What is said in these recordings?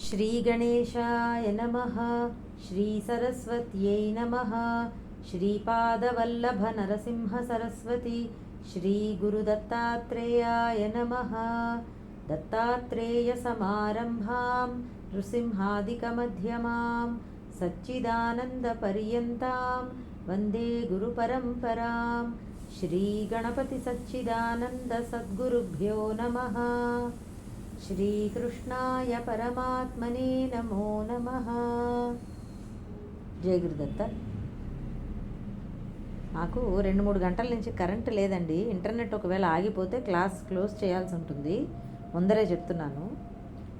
श्रीगणेशाय नमः। श्रीसरस्वत्यै नमः। श्रीपादवल्लभनरसिंहसरस्वती श्रीगुरुदत्तात्रेयाय नमः। दत्तात्रेयसमारम्भां नृसिंहादिकमध्यमां सच्चिदानन्दपर्यन्तां वन्दे गुरुपरम्परां। श्रीगणपतिसच्चिदानन्दसद्गुरुभ्यो नमः। శ్రీకృష్ణాయ పరమాత్మనే నమో నమః. జయ గురుదత్త. నాకు 2-3 గంటల నుంచి కరెంటు లేదండి. ఇంటర్నెట్ ఒకవేళ ఆగిపోతే క్లాస్ క్లోజ్ చేయాల్సి ఉంటుంది. ముందరే చెప్తున్నాను.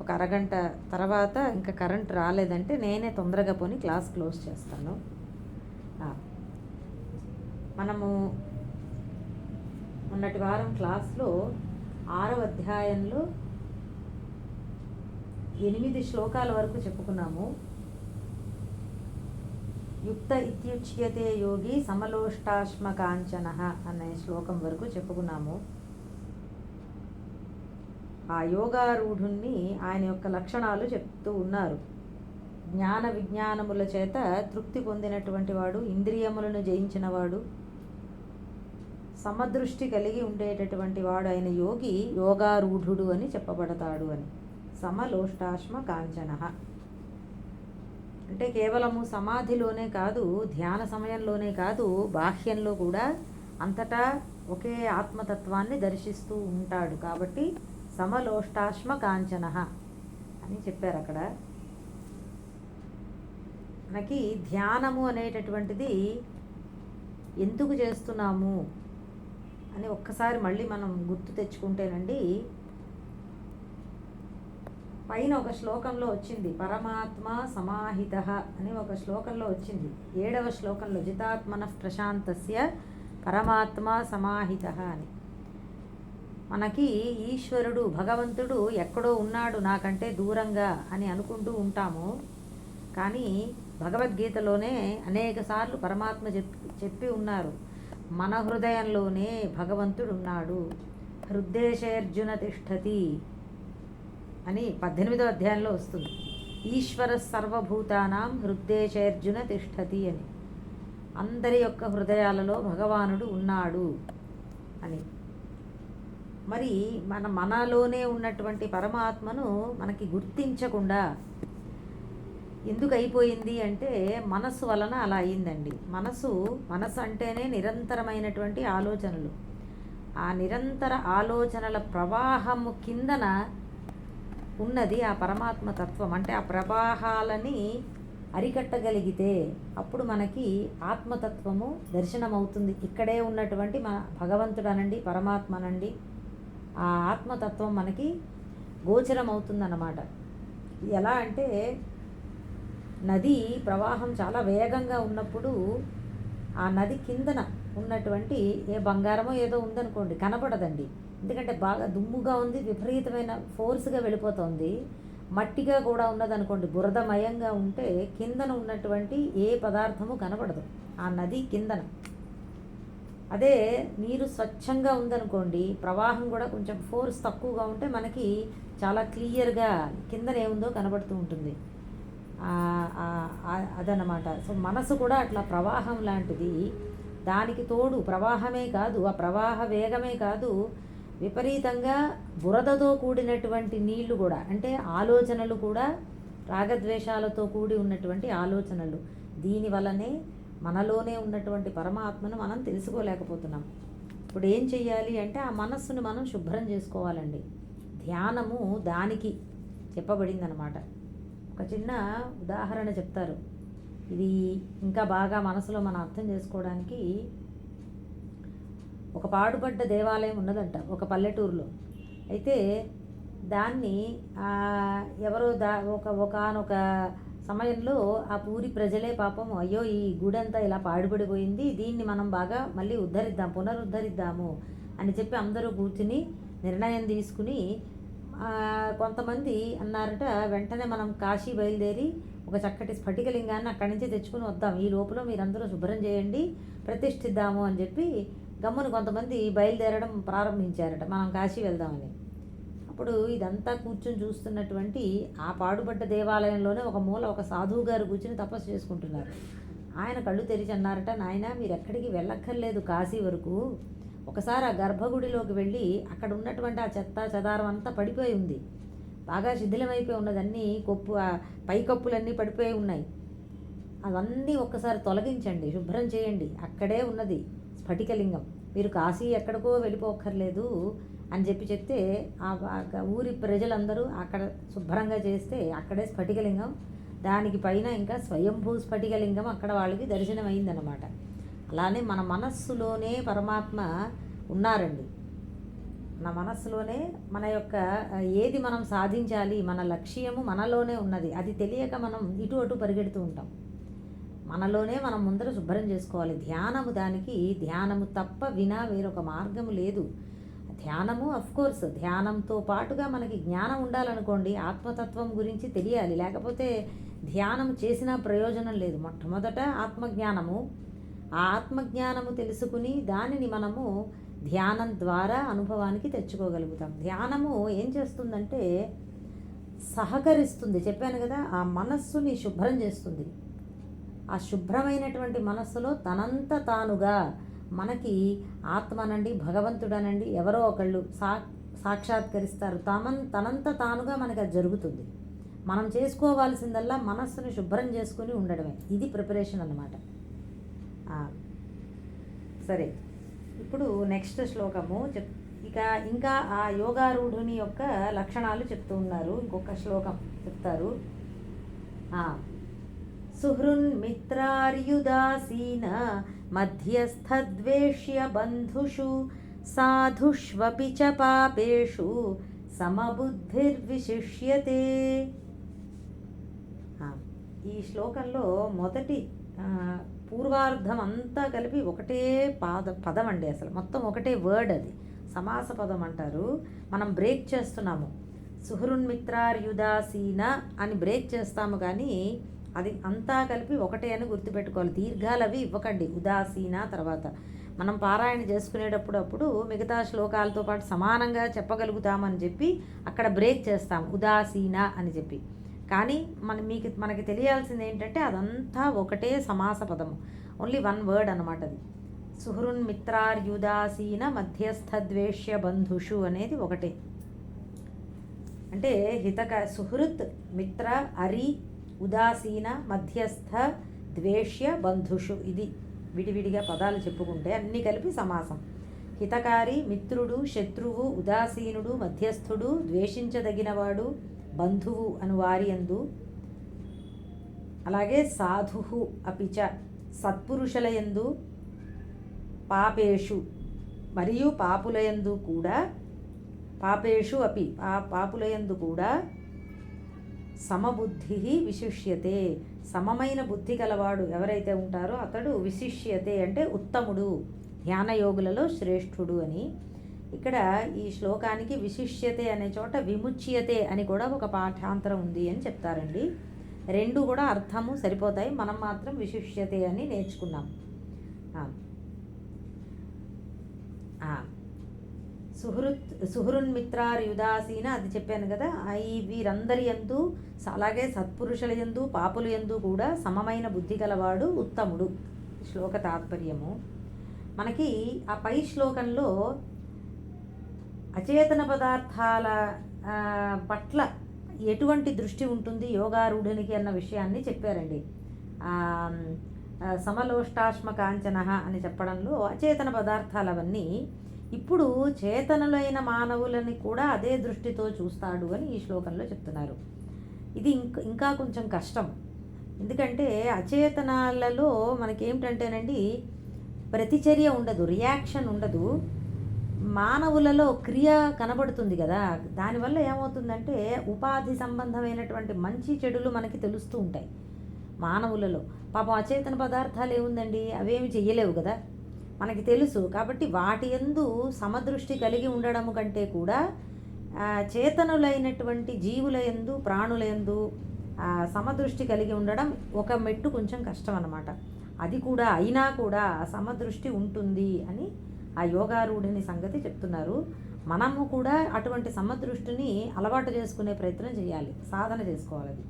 ఒక అరగంట తర్వాత ఇంకా కరెంట్ రాలేదంటే నేనే తొందరగా పోని క్లాస్ క్లోజ్ చేస్తాను. మనము మొన్నటి వారం క్లాస్లో 6వ అధ్యాయంలో 8 శ్లోకాల వరకు చెప్పుకున్నాము. యుక్త ఇత్యుచ్యతే యోగి సమలోష్టాశ్మ కాంచన అనే శ్లోకం వరకు చెప్పుకున్నాము. ఆ యోగారూఢుణ్ణి ఆయన యొక్క లక్షణాలు చెప్తూ ఉన్నారు. జ్ఞాన విజ్ఞానముల చేత తృప్తి పొందినటువంటి వాడు, ఇంద్రియములను జయించినవాడు, సమదృష్టి కలిగి ఉండేటటువంటి వాడు అయిన యోగి యోగారూఢుడు అని చెప్పబడతాడు అని. సమలోష్టాశ్మ కాంచన అంటే కేవలము సమాధిలోనే కాదు, ధ్యాన సమయంలోనే కాదు, బాహ్యంలో కూడా అంతటా ఒకే ఆత్మతత్వాన్ని దర్శిస్తూ ఉంటాడు. కాబట్టి సమలోష్టాశ్మ కాంచన అని చెప్పారు అక్కడ. మనకి ధ్యానము అనేటటువంటిది ఎందుకు చేస్తున్నాము అని ఒక్కసారి మళ్ళీ మనం గుర్తు తెచ్చుకుంటేనండి, పైన ఒక శ్లోకంలో వచ్చింది పరమాత్మ సమాహిత అని ఒక శ్లోకంలో వచ్చింది. 7వ శ్లోకంలో జితాత్మన ప్రశాంతస్య పరమాత్మ సమాహిత అని. మనకి ఈశ్వరుడు భగవంతుడు ఎక్కడో ఉన్నాడు నాకంటే దూరంగా అని అనుకుంటూ ఉంటాము. కానీ భగవద్గీతలోనే అనేక సార్లు పరమాత్మ చెప్పి ఉన్నారు, మన హృదయంలోనే భగవంతుడు ఉన్నాడు. హృద్దేశేర్జున తిష్టతి అని 18వ అధ్యాయంలో వస్తుంది. ఈశ్వర సర్వభూతానాం హృద్దేశేర్జున తిష్టతి అని. అందరి యొక్క హృదయాలలో భగవానుడు ఉన్నాడు అని. మరి మనలోనే ఉన్నటువంటి పరమాత్మను మనకి గుర్తించకుండా ఎందుకు అయిపోయింది అంటే మనసు వలన అలా అయిందండి. మనసు అంటేనే నిరంతరమైనటువంటి ఆలోచనలు. ఆ నిరంతర ఆలోచనల ప్రవాహము కిందన ఉన్నది ఆ పరమాత్మ తత్వం. అంటే ఆ ప్రవాహాలని అరికట్టగలిగితే అప్పుడు మనకి ఆత్మతత్వము దర్శనమవుతుంది. ఇక్కడే ఉన్నటువంటి మన భగవంతుడు అనండి, పరమాత్మ అనండి, ఆ ఆత్మతత్వం మనకి గోచరం అవుతుందన్నమాట. ఎలా అంటే నది ప్రవాహం చాలా వేగంగా ఉన్నప్పుడు ఆ నది కిందన ఉన్నటువంటి ఏ బంగారమో ఏదో ఉందనుకోండి, కనపడదండి. ఎందుకంటే బాగా దుమ్ముగా ఉంది, విపరీతమైన ఫోర్స్గా వెళ్ళిపోతుంది. మట్టిగా కూడా ఉన్నదనుకోండి, బురదమయంగా ఉంటే కిందన ఉన్నటువంటి ఏ పదార్థము కనపడదు ఆ నది కిందన. అదే నీరు స్వచ్ఛంగా ఉందనుకోండి, ప్రవాహం కూడా కొంచెం ఫోర్స్ తక్కువగా ఉంటే మనకి చాలా క్లియర్గా కిందన ఏముందో కనబడుతూ ఉంటుంది. అదనమాట. సో మనసు కూడా అట్లా ప్రవాహం లాంటిది. దానికి తోడు ప్రవాహమే కాదు, ఆ ప్రవాహ వేగమే కాదు, విపరీతంగా బురదతో కూడినటువంటి నీళ్లు కూడా, అంటే ఆలోచనలు కూడా రాగద్వేషాలతో కూడి ఉన్నటువంటి ఆలోచనలు. దీనివల్లనే మనలోనే ఉన్నటువంటి పరమాత్మను మనం తెలుసుకోలేకపోతున్నాం. ఇప్పుడు ఏం చెయ్యాలి అంటే ఆ మనస్సును మనం శుభ్రం చేసుకోవాలండి. ధ్యానము దానికి చెప్పబడిందనమాట. ఒక చిన్న ఉదాహరణ చెప్తారు. ఇది ఇంకా బాగా మనసులో మనం అర్థం చేసుకోవడానికి. ఒక పాడుపడ్డ దేవాలయం ఉన్నదంట ఒక పల్లెటూరులో. అయితే దాన్ని ఎవరో ఒకానొక సమయంలో ఆ పూరి ప్రజలే పాపం, అయ్యో ఈ గుడి అంతా ఇలా పాడుపడిపోయింది, దీన్ని మనం బాగా మళ్ళీ పునరుద్ధరిద్దాము అని చెప్పి అందరూ కూర్చుని నిర్ణయం తీసుకుని కొంతమంది అన్నారట, వెంటనే మనం కాశీ బయలుదేరి ఒక చక్కటి స్ఫటికలింగాన్ని అక్కడి నుంచి తెచ్చుకుని వద్దాం, ఈ లోపల మీరందరూ శుభ్రం చేయండి, ప్రతిష్ఠిద్దాము అని చెప్పి గమ్మును కొంతమంది బయలుదేరడం ప్రారంభించారట, మనం కాశీ వెళ్దామని. అప్పుడు ఇదంతా కూర్చొని చూస్తున్నటువంటి ఆ పాడుపడ్డ దేవాలయంలోనే ఒక మూల ఒక సాధువు గారు కూర్చుని తపస్సు చేసుకుంటున్నారు. ఆయన కళ్ళు తెరిచి అన్నారట, నాయన మీరు ఎక్కడికి వెళ్ళక్కర్లేదు కాశీ వరకు, ఒకసారి ఆ గర్భగుడిలోకి వెళ్ళి అక్కడ ఉన్నటువంటి ఆ చెత్త చెదారం అంతా పడిపోయి ఉంది, బాగా శిథిలమైపోయి ఉన్నది, అన్నీ పైకప్పులన్నీ పడిపోయి ఉన్నాయి, అవన్నీ ఒక్కసారి తొలగించండి, శుభ్రం చేయండి, అక్కడే ఉన్నది స్ఫటికలింగం, మీరు కాశీ ఎక్కడికో వెళ్ళిపోక్కర్లేదు అని చెప్తే ఆ ఊరి ప్రజలందరూ అక్కడ శుభ్రంగా చేస్తే అక్కడే స్ఫటికలింగం, దానికి పైన ఇంకా స్వయంభూ స్ఫటికలింగం అక్కడ వాళ్ళకి దర్శనమైందనమాట. అలానే మన మనస్సులోనే పరమాత్మ ఉన్నారండి. మన మనస్సులోనే మన యొక్క ఏది మనం సాధించాలి, మన లక్ష్యము మనలోనే ఉన్నది, అది తెలియక మనం ఇటు అటు పరిగెడుతూ ఉంటాం. మనలోనే మనం ముందర శుభ్రం చేసుకోవాలి. ధ్యానము, దానికి ధ్యానము తప్ప వినా వేరొక మార్గము లేదు. ధ్యానము అఫ్కోర్స్, ధ్యానంతో పాటుగా మనకి జ్ఞానం ఉండాలనుకోండి, ఆత్మతత్వం గురించి తెలియాలి, లేకపోతే ధ్యానం చేసినా ప్రయోజనం లేదు. మొట్టమొదట ఆత్మజ్ఞానము, ఆ ఆత్మజ్ఞానము తెలుసుకుని దానిని మనము ధ్యానం ద్వారా అనుభవానికి తెచ్చుకోగలుగుతాం. ధ్యానము ఏం చేస్తుందంటే సహకరిస్తుంది, చెప్పాను కదా, ఆ మనస్సుని శుభ్రం చేస్తుంది. ఆ శుభ్రమైనటువంటి మనస్సులో తనంత తానుగా మనకి ఆత్మనండి, భగవంతుడనండి ఎవరో ఒకళ్ళు సాక్షాత్కరిస్తారు. తనంత తానుగా మనకి అది జరుగుతుంది. మనం చేసుకోవాల్సిందల్లా మనస్సుని శుభ్రం చేసుకుని ఉండడమే. ఇది ప్రిపరేషన్ అన్నమాట. సరే, ఇప్పుడు నెక్స్ట్ శ్లోకము ఇంకా ఆ యోగారూఢుని యొక్క లక్షణాలు చెప్తూ ఉన్నారు. ఇంకొక శ్లోకం చెప్తారు. సుహృన్మిత్రార్యుదాసీన మధ్యస్థద్వేష్య బంధుషు సాధుష్వపి చ పాపేషు సమబుద్ధిర్విశిష్యతే. ఈ శ్లోకంలో మొదటి పూర్వార్ధం అంతా కలిపి ఒకటే పదం అండి, అసలు మొత్తం ఒకటే వర్డ్, అది సమాస పదం అంటారు. మనం బ్రేక్ చేస్తున్నాము, సుహృన్మిత్రార్యుదాసీన అని బ్రేక్ చేస్తాము, కానీ అది అంతా కలిపి ఒకటే అని గుర్తుపెట్టుకోవాలి. దీర్ఘాలు అవి ఇవ్వకండి. ఉదాసీన తర్వాత మనం పారాయణ చేసుకునేటప్పుడు మిగతా శ్లోకాలతో పాటు సమానంగా చెప్పగలుగుతామని చెప్పి అక్కడ బ్రేక్ చేస్తాం, ఉదాసీన అని చెప్పి. కానీ మనకి తెలియాల్సింది ఏంటంటే అదంతా ఒకటే సమాస పదము, ఓన్లీ వన్ వర్డ్ అనమాట అది. సుహృన్మిత్రార్యుదాసీన మధ్యస్థద్వేష్య బంధుషు అనేది ఒకటే. అంటే సుహృత్, మిత్ర, అరి, ఉదాసీన, మధ్యస్థ, ద్వేష్య, బంధుషు, ఇది విడివిడిగా పదాలు చెప్పుకుంటే అన్నీ కలిపి సమాసం. హితకారి, మిత్రుడు, శత్రువు, ఉదాసీనుడు, మధ్యస్థుడు, ద్వేషించదగినవాడు, బంధువు అను వారి యందు, అలాగే సాధు అపిచ సత్పురుషులయందు, పాపేషు మరియు పాపులయందు కూడా, పాపేషు అపి పాపులయందు కూడా సమబుద్ధి విశిష్యతే, సమమైన బుద్ధి కలవాడు ఎవరైతే ఉంటారో అతడు విశిష్యతే అంటే ఉత్తముడు, ధ్యానయోగులలో శ్రేష్ఠుడు అని. ఇక్కడ ఈ శ్లోకానికి విశిష్యతే అనే చోట విముచ్యతే అని కూడా ఒక పాఠాంతరం ఉంది అని చెప్తారండి. రెండు కూడా అర్థము సరిపోతాయి, మనం మాత్రం విశిష్యతే అని నేర్చుకున్నాం. సుహృన్మిత్రార్యుదాసీన అది చెప్పాను కదా. ఈ వీరందరి యందు, అలాగే సత్పురుషుల యందు, పాపుల యందు కూడా సమమైన బుద్ధి గలవాడు ఉత్తముడు. శ్లోక తాత్పర్యము మనకి ఆ పై శ్లోకంలో అచేతన పదార్థాల పట్ల ఎటువంటి దృష్టి ఉంటుంది యోగారూఢునికి అన్న విషయాన్ని చెప్పారండి. సమలోష్టాశ్మ కాంచన అని చెప్పడంలో అచేతన పదార్థాలు అవన్నీ ఇప్పుడు చేతనులైన మానవులని కూడా అదే దృష్టితో చూస్తాడు అని ఈ శ్లోకంలో చెప్తున్నారు. ఇది ఇంకా కొంచెం కష్టం, ఎందుకంటే అచేతనాలలో మనకేమిటంటేనండి ప్రతిచర్య ఉండదు, రియాక్షన్ ఉండదు, మానవులలో క్రియ కనబడుతుంది కదా. దానివల్ల ఏమవుతుందంటే ఉపాధి సంబంధమైనటువంటి మంచి చెడులు మనకి తెలుస్తూ ఉంటాయి మానవులలో. పాపం అచేతన పదార్థాలు ఏముందండి, అవేమి చెయ్యలేవు కదా, మనకి తెలుసు. కాబట్టి వాటి యందు సమదృష్టి కలిగి ఉండడము కంటే కూడా చేతనులైనటువంటి జీవుల యందు, ప్రాణుల యందు సమదృష్టి కలిగి ఉండడం ఒక మెట్టు కొంచెం కష్టం అన్నమాట. అది కూడా అయినా కూడా సమదృష్టి ఉంటుంది అని ఆ యోగారూఢుని సంగతి చెప్తున్నారు. మనము కూడా అటువంటి సమదృష్టిని అలవాటు చేసుకునే ప్రయత్నం చేయాలి, సాధన చేసుకోవాలి. అది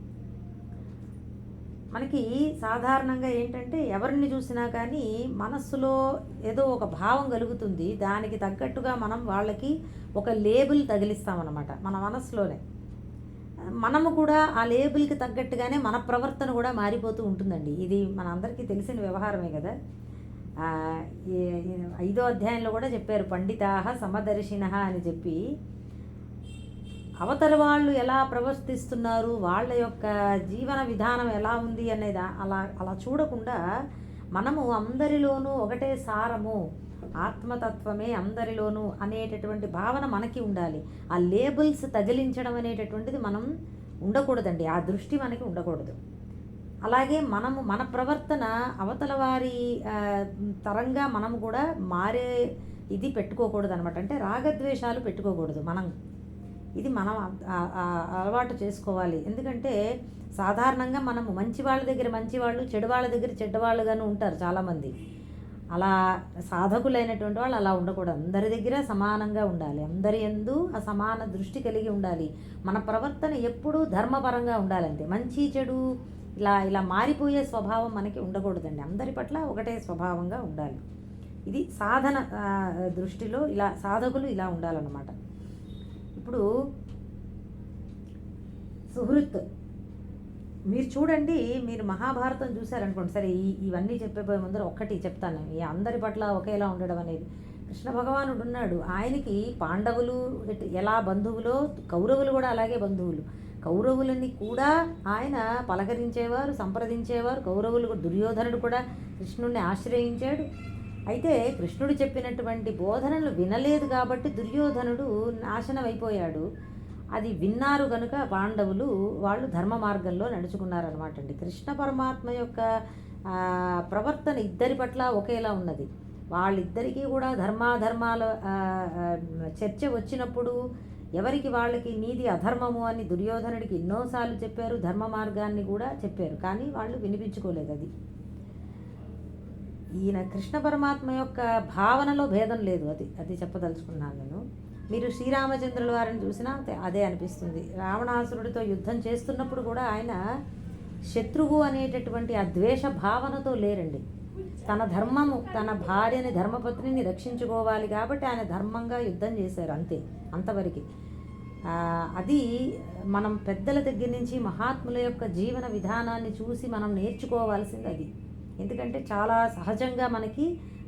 మనకి సాధారణంగా ఏంటంటే ఎవరిని చూసినా కానీ మనస్సులో ఏదో ఒక భావం కలుగుతుంది, దానికి తగ్గట్టుగా మనం వాళ్ళకి ఒక లేబుల్ తగిలిస్తామన్నమాట మన మనస్సులోనే. మనము కూడా ఆ లేబుల్కి తగ్గట్టుగానే మన ప్రవర్తన కూడా మారిపోతూ ఉంటుందండి. ఇది మన అందరికీ తెలిసిన వ్యవహారమే కదా. ఆ, ఈ 5వ అధ్యాయంలో కూడా చెప్పారు, పండితాహ సమదర్శినః అని చెప్పి అవతల వాళ్ళు ఎలా ప్రవర్తిస్తున్నారు, వాళ్ళ యొక్క జీవన విధానం ఎలా ఉంది అనేది అలా అలా చూడకుండా మనము అందరిలోనూ ఒకటే సారము, ఆత్మతత్వమే అందరిలోనూ అనేటటువంటి భావన మనకి ఉండాలి. ఆ లేబుల్స్ తగిలించడం అనేటటువంటిది మనం ఉండకూడదండి, ఆ దృష్టి మనకి ఉండకూడదు. అలాగే మనము మన ప్రవర్తన అవతల వారి తరంగా మనము కూడా మారే ఇది పెట్టుకోకూడదు అనమాట. అంటే రాగద్వేషాలు పెట్టుకోకూడదు మనం. ఇది మనం అలవాటు చేసుకోవాలి. ఎందుకంటే సాధారణంగా మనము మంచి వాళ్ళ దగ్గర మంచివాళ్ళు, చెడు వాళ్ళ దగ్గర చెడ్డవాళ్ళుగాను ఉంటారు చాలామంది. అలా సాధకులైనటువంటి వాళ్ళు అలా ఉండకూడదు. అందరి దగ్గర సమానంగా ఉండాలి, అందరి యందు ఆ సమాన దృష్టి కలిగి ఉండాలి. మన ప్రవర్తన ఎప్పుడూ ధర్మపరంగా ఉండాలంటే, మంచి చెడు ఇలా ఇలా మారిపోయే స్వభావం మనకి ఉండకూడదండి. అందరి పట్ల ఒకటే స్వభావంగా ఉండాలి. ఇది సాధన దృష్టిలో ఇలా సాధకులు ఇలా ఉండాలన్నమాట. ఇప్పుడు సుహృత్ మీరు చూడండి, మీరు మహాభారతం చూశారనుకోండి. సరే, ఇవన్నీ చెప్పబోయే ముందర ఒక్కటి చెప్తాను, ఈ అందరి పట్ల ఒకేలా ఉండడం అనేది. కృష్ణ భగవానుడు ఉన్నాడు, ఆయనకి పాండవులు ఎలా బంధువులో కౌరవులు కూడా అలాగే బంధువులు. కౌరవులని కూడా ఆయన పలకరించేవారు, సంప్రదించేవారు. కౌరవులు దుర్యోధనుడు కూడా కృష్ణుడిని ఆశ్రయించాడు. అయితే కృష్ణుడు చెప్పినటువంటి బోధనలు వినలేదు కాబట్టి దుర్యోధనుడు నాశనం అయిపోయాడు. అది విన్నారు కనుక పాండవులు వాళ్ళు ధర్మ మార్గంలో నడుచుకున్నారనమాట అండి. కృష్ణ పరమాత్మ యొక్క ప్రవర్తన ఇద్దరి పట్ల ఒకేలా ఉన్నది. వాళ్ళిద్దరికీ కూడా ధర్మాధర్మాల చర్చ వచ్చినప్పుడు ఎవరికి వాళ్ళకి నీది అధర్మము అని దుర్యోధనుడికి ఎన్నోసార్లు చెప్పారు, ధర్మ మార్గాన్ని కూడా చెప్పారు, కానీ వాళ్ళు వినిపించుకోలేదు. అది ఈయన కృష్ణ పరమాత్మ యొక్క భావనలో భేదం లేదు. అది చెప్పదలుచుకున్నాను నేను. మీరు శ్రీరామచంద్రుల వారిని చూసినా అదే అనిపిస్తుంది. రావణాసురుడితో యుద్ధం చేస్తున్నప్పుడు కూడా ఆయన శత్రువు అనేటటువంటి ఆ ద్వేష భావనతో లేరండి. తన ధర్మము, తన భార్యని, ధర్మపత్నిని రక్షించుకోవాలి కాబట్టి ఆయన ధర్మంగా యుద్ధం చేశారు, అంతే, అంతవరకు. అది మనం పెద్దల దగ్గర నుంచి మహాత్ముల యొక్క జీవన విధానాన్ని చూసి మనం నేర్చుకోవాల్సింది అది. ఎందుకంటే చాలా సహజంగా మనకి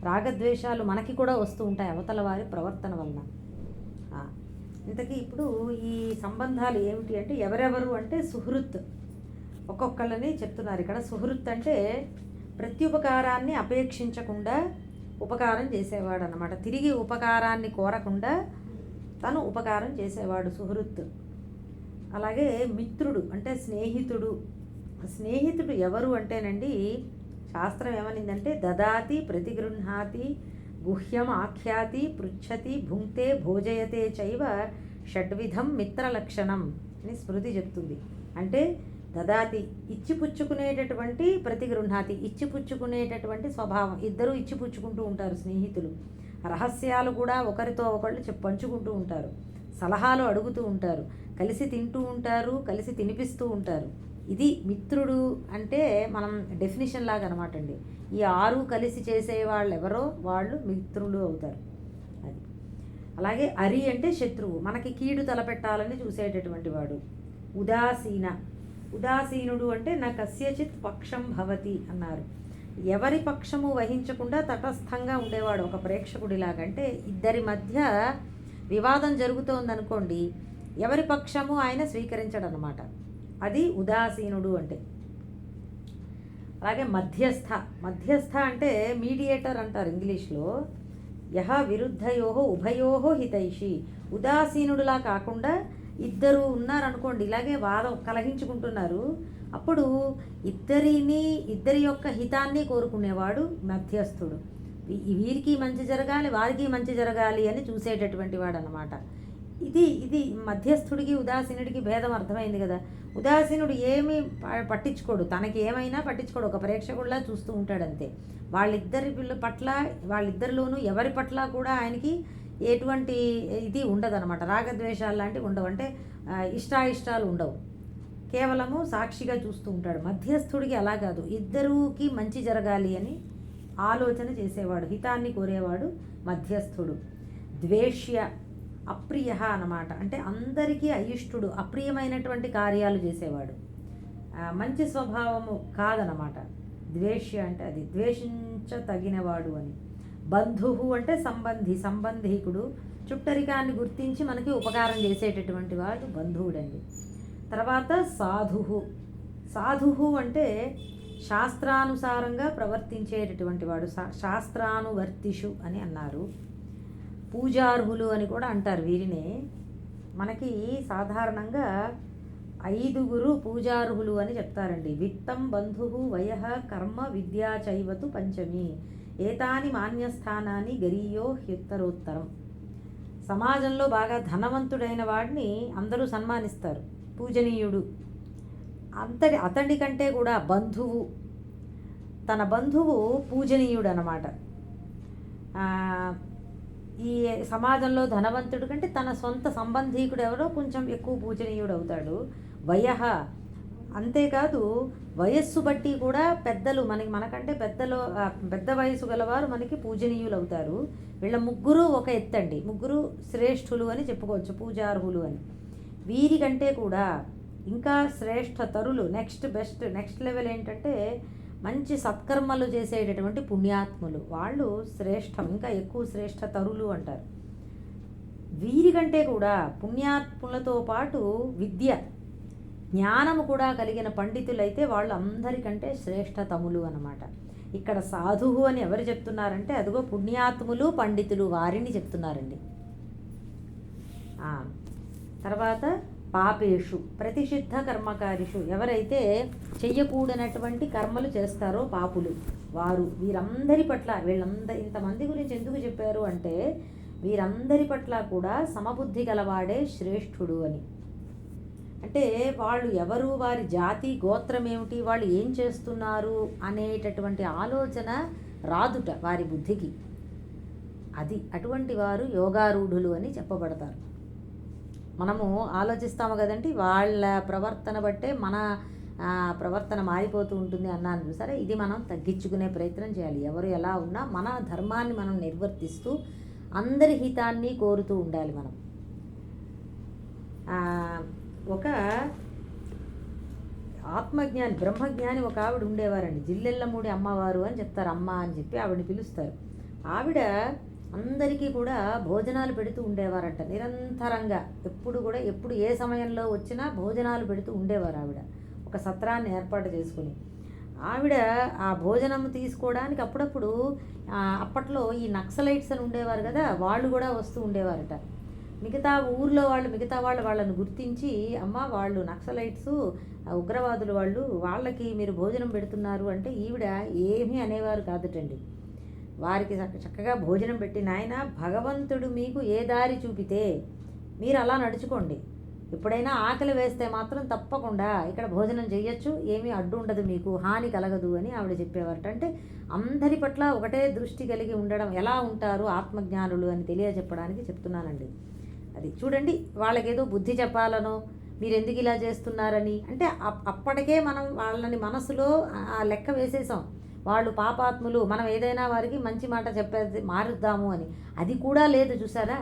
రాగద్వేషాలు మనకి కూడా వస్తూ ఉంటాయి అవతల వారి ప్రవర్తన వలన. ఇంతకీ ఇప్పుడు ఈ సంబంధాలు ఏమిటి అంటే, ఎవరెవరు అంటే సుహృత్ ఒక్కొక్కళ్ళని చెప్తున్నారు ఇక్కడ. సుహృత్ అంటే ప్రత్యుపకారాన్ని అపేక్షించకుండా ఉపకారం చేసేవాడు అన్నమాట. తిరిగి ఉపకారాన్ని కోరకుండా తను ఉపకారం చేసేవాడు సుహృత్. అలాగే మిత్రుడు అంటే స్నేహితుడు. స్నేహితుడు ఎవరు అంటేనండి, శాస్త్రం ఏమనిందంటే దదాతి ప్రతిగృహ్ణాతి గుహ్యం ఆఖ్యాతి పృచ్ఛతి భుంక్తే భోజయతే చైవ షడ్విధం మిత్రలక్షణం అని స్మృతి చెప్తుంది. అంటే దదాతి ఇచ్చిపుచ్చుకునేటటువంటి, ప్రతిగృహ్ణాతి ఇచ్చిపుచ్చుకునేటటువంటి స్వభావం. ఇద్దరూ ఇచ్చిపుచ్చుకుంటూ ఉంటారు స్నేహితులు. రహస్యాలు కూడా ఒకరితో ఒకళ్ళు పంచుకుంటూ ఉంటారు, సలహాలు అడుగుతూ ఉంటారు, కలిసి తింటూ ఉంటారు, కలిసి తినిపిస్తూ ఉంటారు. ఇది మిత్రుడు అంటే మనం డెఫినిషన్ లాగా అనమాట అండి. ఈ 6 కలిసి చేసే వాళ్ళు ఎవరో వాళ్ళు మిత్రులు అవుతారు. అది. అలాగే అరి అంటే శత్రువు, మనకి కీడు తలపెట్టాలని చూసేటటువంటి వాడు. ఉదాసీన, ఉదాసీనుడు అంటే నా కస్యచిత్ పక్షం భవతి అన్నారు. ఎవరి పక్షము వహించకుండా తటస్థంగా ఉండేవాడు, ఒక ప్రేక్షకుడిలాగా. అంటే ఇద్దరి మధ్య వివాదం జరుగుతోందనుకోండి, ఎవరి పక్షము ఆయన స్వీకరించడు అన్నమాట. అది ఉదాసీనుడు అంటే. అలాగే మధ్యస్థ, మధ్యస్థ అంటే మీడియేటర్ అంటారు ఇంగ్లీష్లో. యహ విరుద్ధయోహో ఉభయోహో హితైషి. ఉదాసీనుడులా కాకుండా ఇద్దరు ఉన్నారనుకోండి, ఇలాగే వాదం కలహించుకుంటున్నారు, అప్పుడు ఇద్దరి యొక్క హితాన్ని కోరుకునేవాడు మధ్యస్థుడు. వీరికి మంచి జరగాలి, వారికి మంచి జరగాలి అని చూసేటటువంటి వాడు అన్నమాట. ఇది మధ్యస్థుడికి ఉదాసీనుడికి భేదం అర్థమైంది కదా. ఉదాసీనుడు ఏమీ పట్టించుకోడు, తనకి ఏమైనా పట్టించుకోడు, ఒక ప్రేక్షకుడిలా చూస్తూ ఉంటాడంతే. వాళ్ళిద్దరిలోనూ ఎవరి పట్ల కూడా ఆయనకి ఎటువంటి ఇది ఉండదన్నమాట. రాగద్వేషాలు లాంటివి ఉండవు. అంటే ఇష్టాయిష్టాలు ఉండవు. కేవలము సాక్షిగా చూస్తూ ఉంటాడు. మధ్యస్థుడికి అలా కాదు, ఇద్దరికి మంచి జరగాలి అని ఆలోచన చేసేవాడు, హితాన్ని కోరేవాడు మధ్యస్థుడు. ద్వేష్య, అప్రియ అన్నమాట. అంటే అందరికీ అయిష్టుడు, అప్రియమైనటువంటి కార్యాలు చేసేవాడు. మంచి స్వభావము కాదనమాట. ద్వేష్య అంటే అది ద్వేషించతగినవాడు అని. బంధువు అంటే సంబంధి, సంబంధీకుడు, చుట్టరికాన్ని గుర్తించి మనకి ఉపకారం చేసేటటువంటి వాడు బంధువుడండి. తర్వాత సాధువు. సాధువు అంటే శాస్త్రానుసారంగా ప్రవర్తించేటటువంటి వాడు, శాస్త్రానువర్తిషు అని అన్నారు. పూజార్హులు అని కూడా అంటారు వీరినే. మనకి సాధారణంగా 5 పూజార్హులు అని చెప్తారండి. విత్తం, బంధువు, వయ, కర్మ, విద్యా చైవతు పంచమి, ఏతాని మాన్యస్థానాన్ని గరీయో హ్యుత్తరోత్తరం. సమాజంలో బాగా ధనవంతుడైన వాడిని అందరూ సన్మానిస్తారు, పూజనీయుడు. అతడి కంటే కూడా బంధువు, తన బంధువు పూజనీయుడు అన్నమాట. ఈ సమాజంలో ధనవంతుడి కంటే తన సొంత సంబంధీకుడు ఎవరో కొంచెం ఎక్కువ పూజనీయుడు అవుతాడు. వయః, అంతేకాదు వయస్సు బట్టి కూడా పెద్దలు మనకంటే పెద్ద వయసు గలవారు మనకి పూజనీయులు అవుతారు. వీళ్ళ ముగ్గురు ఒక ఎత్తండి, ముగ్గురు శ్రేష్ఠులు అని చెప్పుకోవచ్చు, పూజార్హులు అని. వీరికంటే కూడా ఇంకా శ్రేష్ఠతరులు, నెక్స్ట్ లెవెల్ ఏంటంటే మంచి సత్కర్మలు చేసేటటువంటి పుణ్యాత్ములు, వాళ్ళు శ్రేష్టం, ఇంకా ఎక్కువ శ్రేష్ఠతరులు అంటారు. వీరికంటే కూడా పుణ్యాత్ములతో పాటు విద్య, జ్ఞానము కూడా కలిగిన పండితులైతే వాళ్ళు అందరికంటే శ్రేష్టతములు అన్నమాట. ఇక్కడ సాధువు అని ఎవరు చెప్తున్నారంటే అదిగో పుణ్యాత్ములు, పండితులు, వారిని చెప్తున్నారండి. తర్వాత పాపేషు, ప్రతిషిద్ధ కర్మకారిషు, ఎవరైతే చెయ్యకూడనటువంటి కర్మలు చేస్తారో పాపులు వారు. వీరందరి పట్ల ఇంతమంది గురించి ఎందుకు చెప్పారు అంటే వీరందరి పట్ల కూడా సమబుద్ధి గలవాడే శ్రేష్ఠుడు అని. అంటే వాళ్ళు ఎవరు, వారి జాతి గోత్రం ఏమిటి, వాళ్ళు ఏం చేస్తున్నారు అనేటటువంటి ఆలోచన రాదుట వారి బుద్ధికి. అటువంటి వారు యోగారూఢులు అని చెప్పబడతారు. మనము ఆలోచిస్తాము కదండి, వాళ్ళ ప్రవర్తన బట్టే మన ప్రవర్తన మారిపోతూ ఉంటుంది అన్నాను చూసారా. ఇది మనం తగ్గించుకునే ప్రయత్నం చేయాలి. ఎవరు ఎలా ఉన్నా మన ధర్మాన్ని మనం నిర్వర్తిస్తూ అందరి హితాన్ని కోరుతూ ఉండాలి మనం. ఒక ఆత్మజ్ఞాని, బ్రహ్మజ్ఞాని ఒక ఆవిడ ఉండేవారండి, జిల్లెళ్ళమూడి అమ్మవారు అని చెప్తారు. అమ్మ అని చెప్పి ఆవిడని పిలుస్తారు. ఆవిడ అందరికీ కూడా భోజనాలు పెడుతూ ఉండేవారంట నిరంతరంగా. ఎప్పుడు ఏ సమయంలో వచ్చినా భోజనాలు పెడుతూ ఉండేవారు ఆవిడ. ఒక సత్రాన్ని ఏర్పాటు చేసుకుని ఆవిడ ఆ భోజనం తీసుకోవడానికి అప్పుడప్పుడు అప్పట్లో ఈ నక్సలైట్స్ అని ఉండేవారు కదా, వాళ్ళు కూడా వస్తూ ఉండేవారట. మిగతా వాళ్ళు వాళ్ళని గుర్తించి, అమ్మ వాళ్ళు నక్సలైట్స్, ఉగ్రవాదులు, వాళ్ళకి మీరు భోజనం పెడుతున్నారు అంటే ఈవిడ ఏమీ అనేవారు కాదటండి. వారికి చక్కగా భోజనం పెట్టి, నాయన భగవంతుడు మీకు ఏ దారి చూపితే మీరు అలా నడుచుకోండి, ఎప్పుడైనా ఆకలి వేస్తే మాత్రం తప్పకుండా ఇక్కడ భోజనం చేయొచ్చు, ఏమీ అడ్డు ఉండదు, మీకు హాని కలగదు అని ఆవిడ చెప్పేవారట. అంటే అందరి పట్ల ఒకటే దృష్టి కలిగి ఉండడం, ఎలా ఉంటారు ఆత్మజ్ఞానులు అని తెలియజెప్పడానికి చెప్తున్నానండి. అది చూడండి, వాళ్ళకేదో బుద్ధి చెప్పాలనో మీరు ఎందుకు ఇలా చేస్తున్నారని అంటే అప్పటికే మనం వాళ్ళని మనసులో లెక్క వేసేసాం, వాళ్ళు పాపాత్ములు, మనం ఏదైనా వారికి మంచి మాట చెప్పేది మారుద్దాము అని. అది కూడా లేదు చూసారా.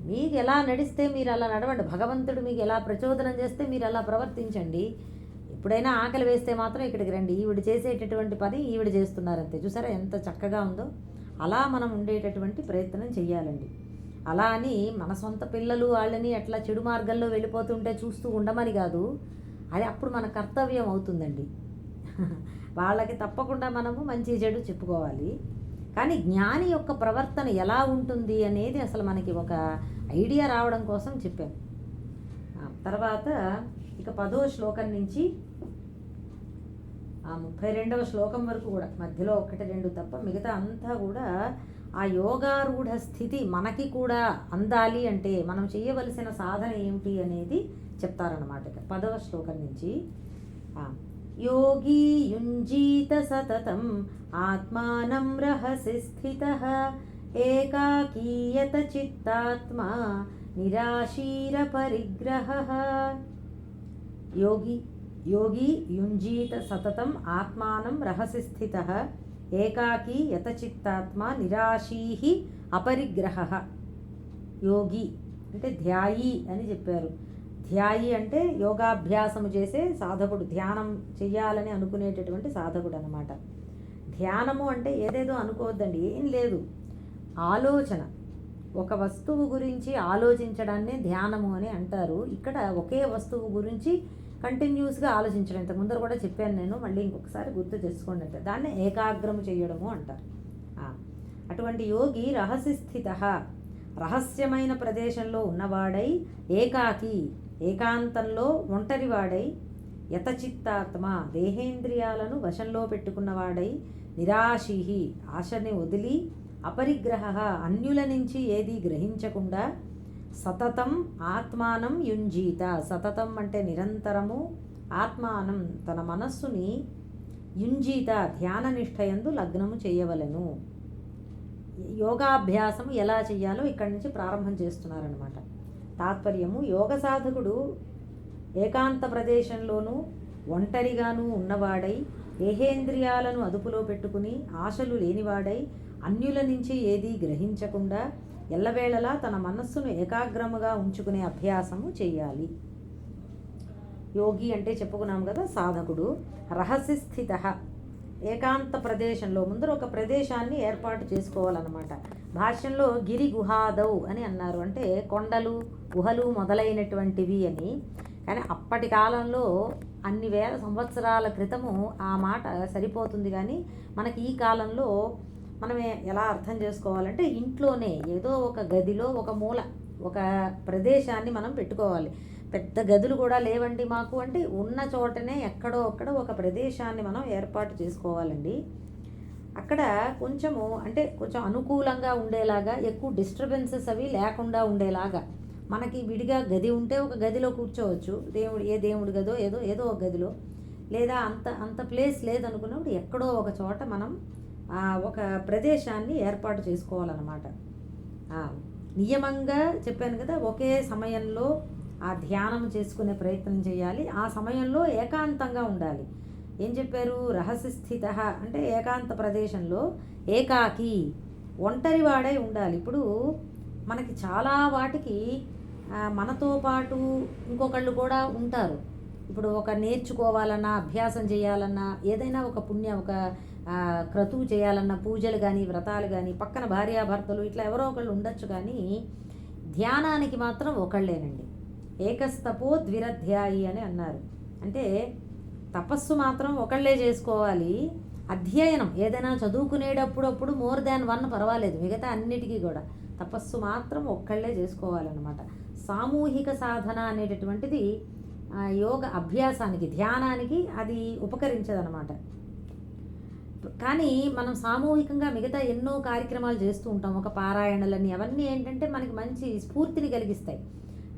మీకు ఎలా నడిస్తే మీరు అలా నడవండి, భగవంతుడు మీకు ఎలా ప్రచోదనం చేస్తే మీరు అలా ప్రవర్తించండి. ఎప్పుడైనా ఆకలి వేస్తే మాత్రం ఇక్కడికి రండి, ఈవిడ చేసేటటువంటి పని ఈవిడ చేస్తున్నారంతే. చూసారా ఎంత చక్కగా ఉందో. అలా మనం ఉండేటటువంటి ప్రయత్నం చెయ్యాలండి. అలా అని మన సొంత పిల్లలు వాళ్ళని అట్లా చెడు మార్గంలో వెళ్ళిపోతుంటే చూస్తూ ఉండమని కాదు, అది అప్పుడు మన కర్తవ్యం అవుతుందండి. వాళ్ళకి తప్పకుండా మనము మంచి చెడు చెప్పుకోవాలి. కానీ జ్ఞాని యొక్క ప్రవర్తన ఎలా ఉంటుంది అనేది అసలు మనకి ఒక ఐడియా రావడం కోసం చెప్పాను. తర్వాత ఇక 10వ శ్లోకం నుంచి 32వ శ్లోకం వరకు కూడా మధ్యలో 1-2 తప్ప మిగతా అంతా కూడా ఆ యోగారూఢ స్థితి మనకి కూడా అందాలి అంటే మనం చేయవలసిన సాధన ఏమిటి అనేది చెప్తారన్నమాట. 10వ శ్లోకం నుంచి యోగీ యుంజీత సతతం ఆత్మానం రహసి స్థితః ఏకాకీయత చిత్తాత్మా నిరాశీర పరిగ్రహ. యోగి యుంజీత సతతం ఆత్మానం రహసి స్థితః ఏకాకీ యతచిత్తాత్మ నిరాశీ అపరిగ్రహ. యోగి అంటే ధ్యాయి అని చెప్పారు. ధ్యాయి అంటే యోగాభ్యాసము చేసే సాధకుడు, ధ్యానం చెయ్యాలని అనుకునేటటువంటి సాధకుడు అనమాట. ధ్యానము అంటే ఏదేదో అనుకోవద్దండి, ఏం లేదు, ఆలోచన. ఒక వస్తువు గురించి ఆలోచించడాన్నే ధ్యానము అని అంటారు. ఇక్కడ ఒకే వస్తువు గురించి కంటిన్యూస్గా ఆలోచించడం, ఇంతకు ముందర కూడా చెప్పాను నేను, మళ్ళీ ఇంకొకసారి గుర్తు చేసుకోండి అంటే దాన్ని ఏకాగ్రము చేయడము అంటారు. అటువంటి యోగి రహసి స్థిత, రహస్యమైన ప్రదేశంలో ఉన్నవాడై, ఏకాకి ఏకాంతంలో ఒంటరివాడై, యతచిత్తాత్మ దేహేంద్రియాలను వశంలో పెట్టుకున్నవాడై, నిరాశీ ఆశని వదిలి, అపరిగ్రహ అన్యుల నుంచి ఏది గ్రహించకుండా, సతతం ఆత్మానం యుంజీత, సతతం అంటే నిరంతరము, ఆత్మానం తన మనస్సుని, యుంజీత ధ్యాన నిష్ఠయందు లగ్నము చేయవలెను. యోగాభ్యాసం ఎలా చేయాలో ఇక్కడి నుంచి ప్రారంభం చేస్తున్నారనమాట. తాత్పర్యము, యోగ సాధకుడు ఏకాంత ప్రదేశంలోనూ ఒంటరిగాను ఉన్నవాడై, దేహేంద్రియాలను అదుపులో పెట్టుకుని, ఆశలు లేనివాడై, అన్యుల నుంచి ఏదీ గ్రహించకుండా ఎల్లవేళలా తన మనస్సును ఏకాగ్రముగా ఉంచుకునే అభ్యాసము చేయాలి. యోగి అంటే చెప్పుకున్నాం కదా, సాధకుడు. రహస్య స్థిత ఏకాంత ప్రదేశంలో, ముందర ఒక ప్రదేశాన్ని ఏర్పాటు చేసుకోవాలన్నమాట. భాష్యంలో గిరి గుహాదౌ అని అన్నారు, అంటే కొండలు గుహలు మొదలైనటువంటివి అని. కానీ అప్పటి కాలంలో అన్ని వేల సంవత్సరాల క్రితము ఆ మాట సరిపోతుంది. కానీ మనకి ఈ కాలంలో మనం ఎలా అర్థం చేసుకోవాలంటే, ఇంట్లోనే ఏదో ఒక గదిలో ఒక మూల, ఒక ప్రదేశాన్ని మనం పెట్టుకోవాలి. పెద్ద గదులు కూడా లేవండి మాకు అంటే, ఉన్న చోటనే ఎక్కడో అక్కడ ఒక ప్రదేశాన్ని మనం ఏర్పాటు చేసుకోవాలండి. అక్కడ కొంచెము అంటే కొంచెం అనుకూలంగా ఉండేలాగా, ఎక్కువ డిస్టర్బెన్సెస్ అవి లేకుండా ఉండేలాగా. మనకి విడిగా గది ఉంటే ఒక గదిలో కూర్చోవచ్చు, దేవుడి గదో ఏదో ఒక గదిలో, లేదా అంత ప్లేస్ లేదనుకున్నప్పుడు ఎక్కడో ఒక చోట మనం ఒక ప్రదేశాన్ని ఏర్పాటు చేసుకోవాలన్నమాట. నియమంగా చెప్పాను కదా, ఒకే సమయంలో ఆ ధ్యానం చేసుకునే ప్రయత్నం చేయాలి. ఆ సమయంలో ఏకాంతంగా ఉండాలి. ఏం చెప్పారు, రహస్య స్థిత అంటే ఏకాంత ప్రదేశంలో ఏకాకి ఒంటరివాడై ఉండాలి. ఇప్పుడు మనకి చాలా వాటికి మనతో పాటు ఇంకొకళ్ళు కూడా ఉంటారు. ఇప్పుడు ఒక నేర్చుకోవాలన్నా, అభ్యాసం చేయాలన్నా, ఏదైనా ఒక ఒక క్రతువు చేయాలన్నా, పూజలు కానీ వ్రతాలు కానీ, పక్కన భార్యాభర్తలు ఇట్లా ఎవరో ఒకళ్ళు ఉండొచ్చు. కానీ ధ్యానానికి మాత్రం ఒకళ్ళేనండి. ఏకస్తపో ద్విరధ్యాయి అని అన్నారు. అంటే తపస్సు మాత్రం ఒకళ్ళే చేసుకోవాలి. అధ్యయనం ఏదైనా చదువుకునేటప్పుడు మోర్ దాన్ వన్ పర్వాలేదు, మిగతా అన్నిటికీ కూడా తపస్సు మాత్రం ఒక్కళ్ళే చేసుకోవాలన్నమాట. సామూహిక సాధన అనేటటువంటిది యోగ అభ్యాసానికి, ధ్యానానికి అది ఉపకరించదనమాట. కానీ మనం సామూహికంగా మిగతా ఎన్నో కార్యక్రమాలు చేస్తూ ఉంటాం, ఒక పారాయణలని, అవన్నీ ఏంటంటే మనకి మంచి స్ఫూర్తిని కలిగిస్తాయి.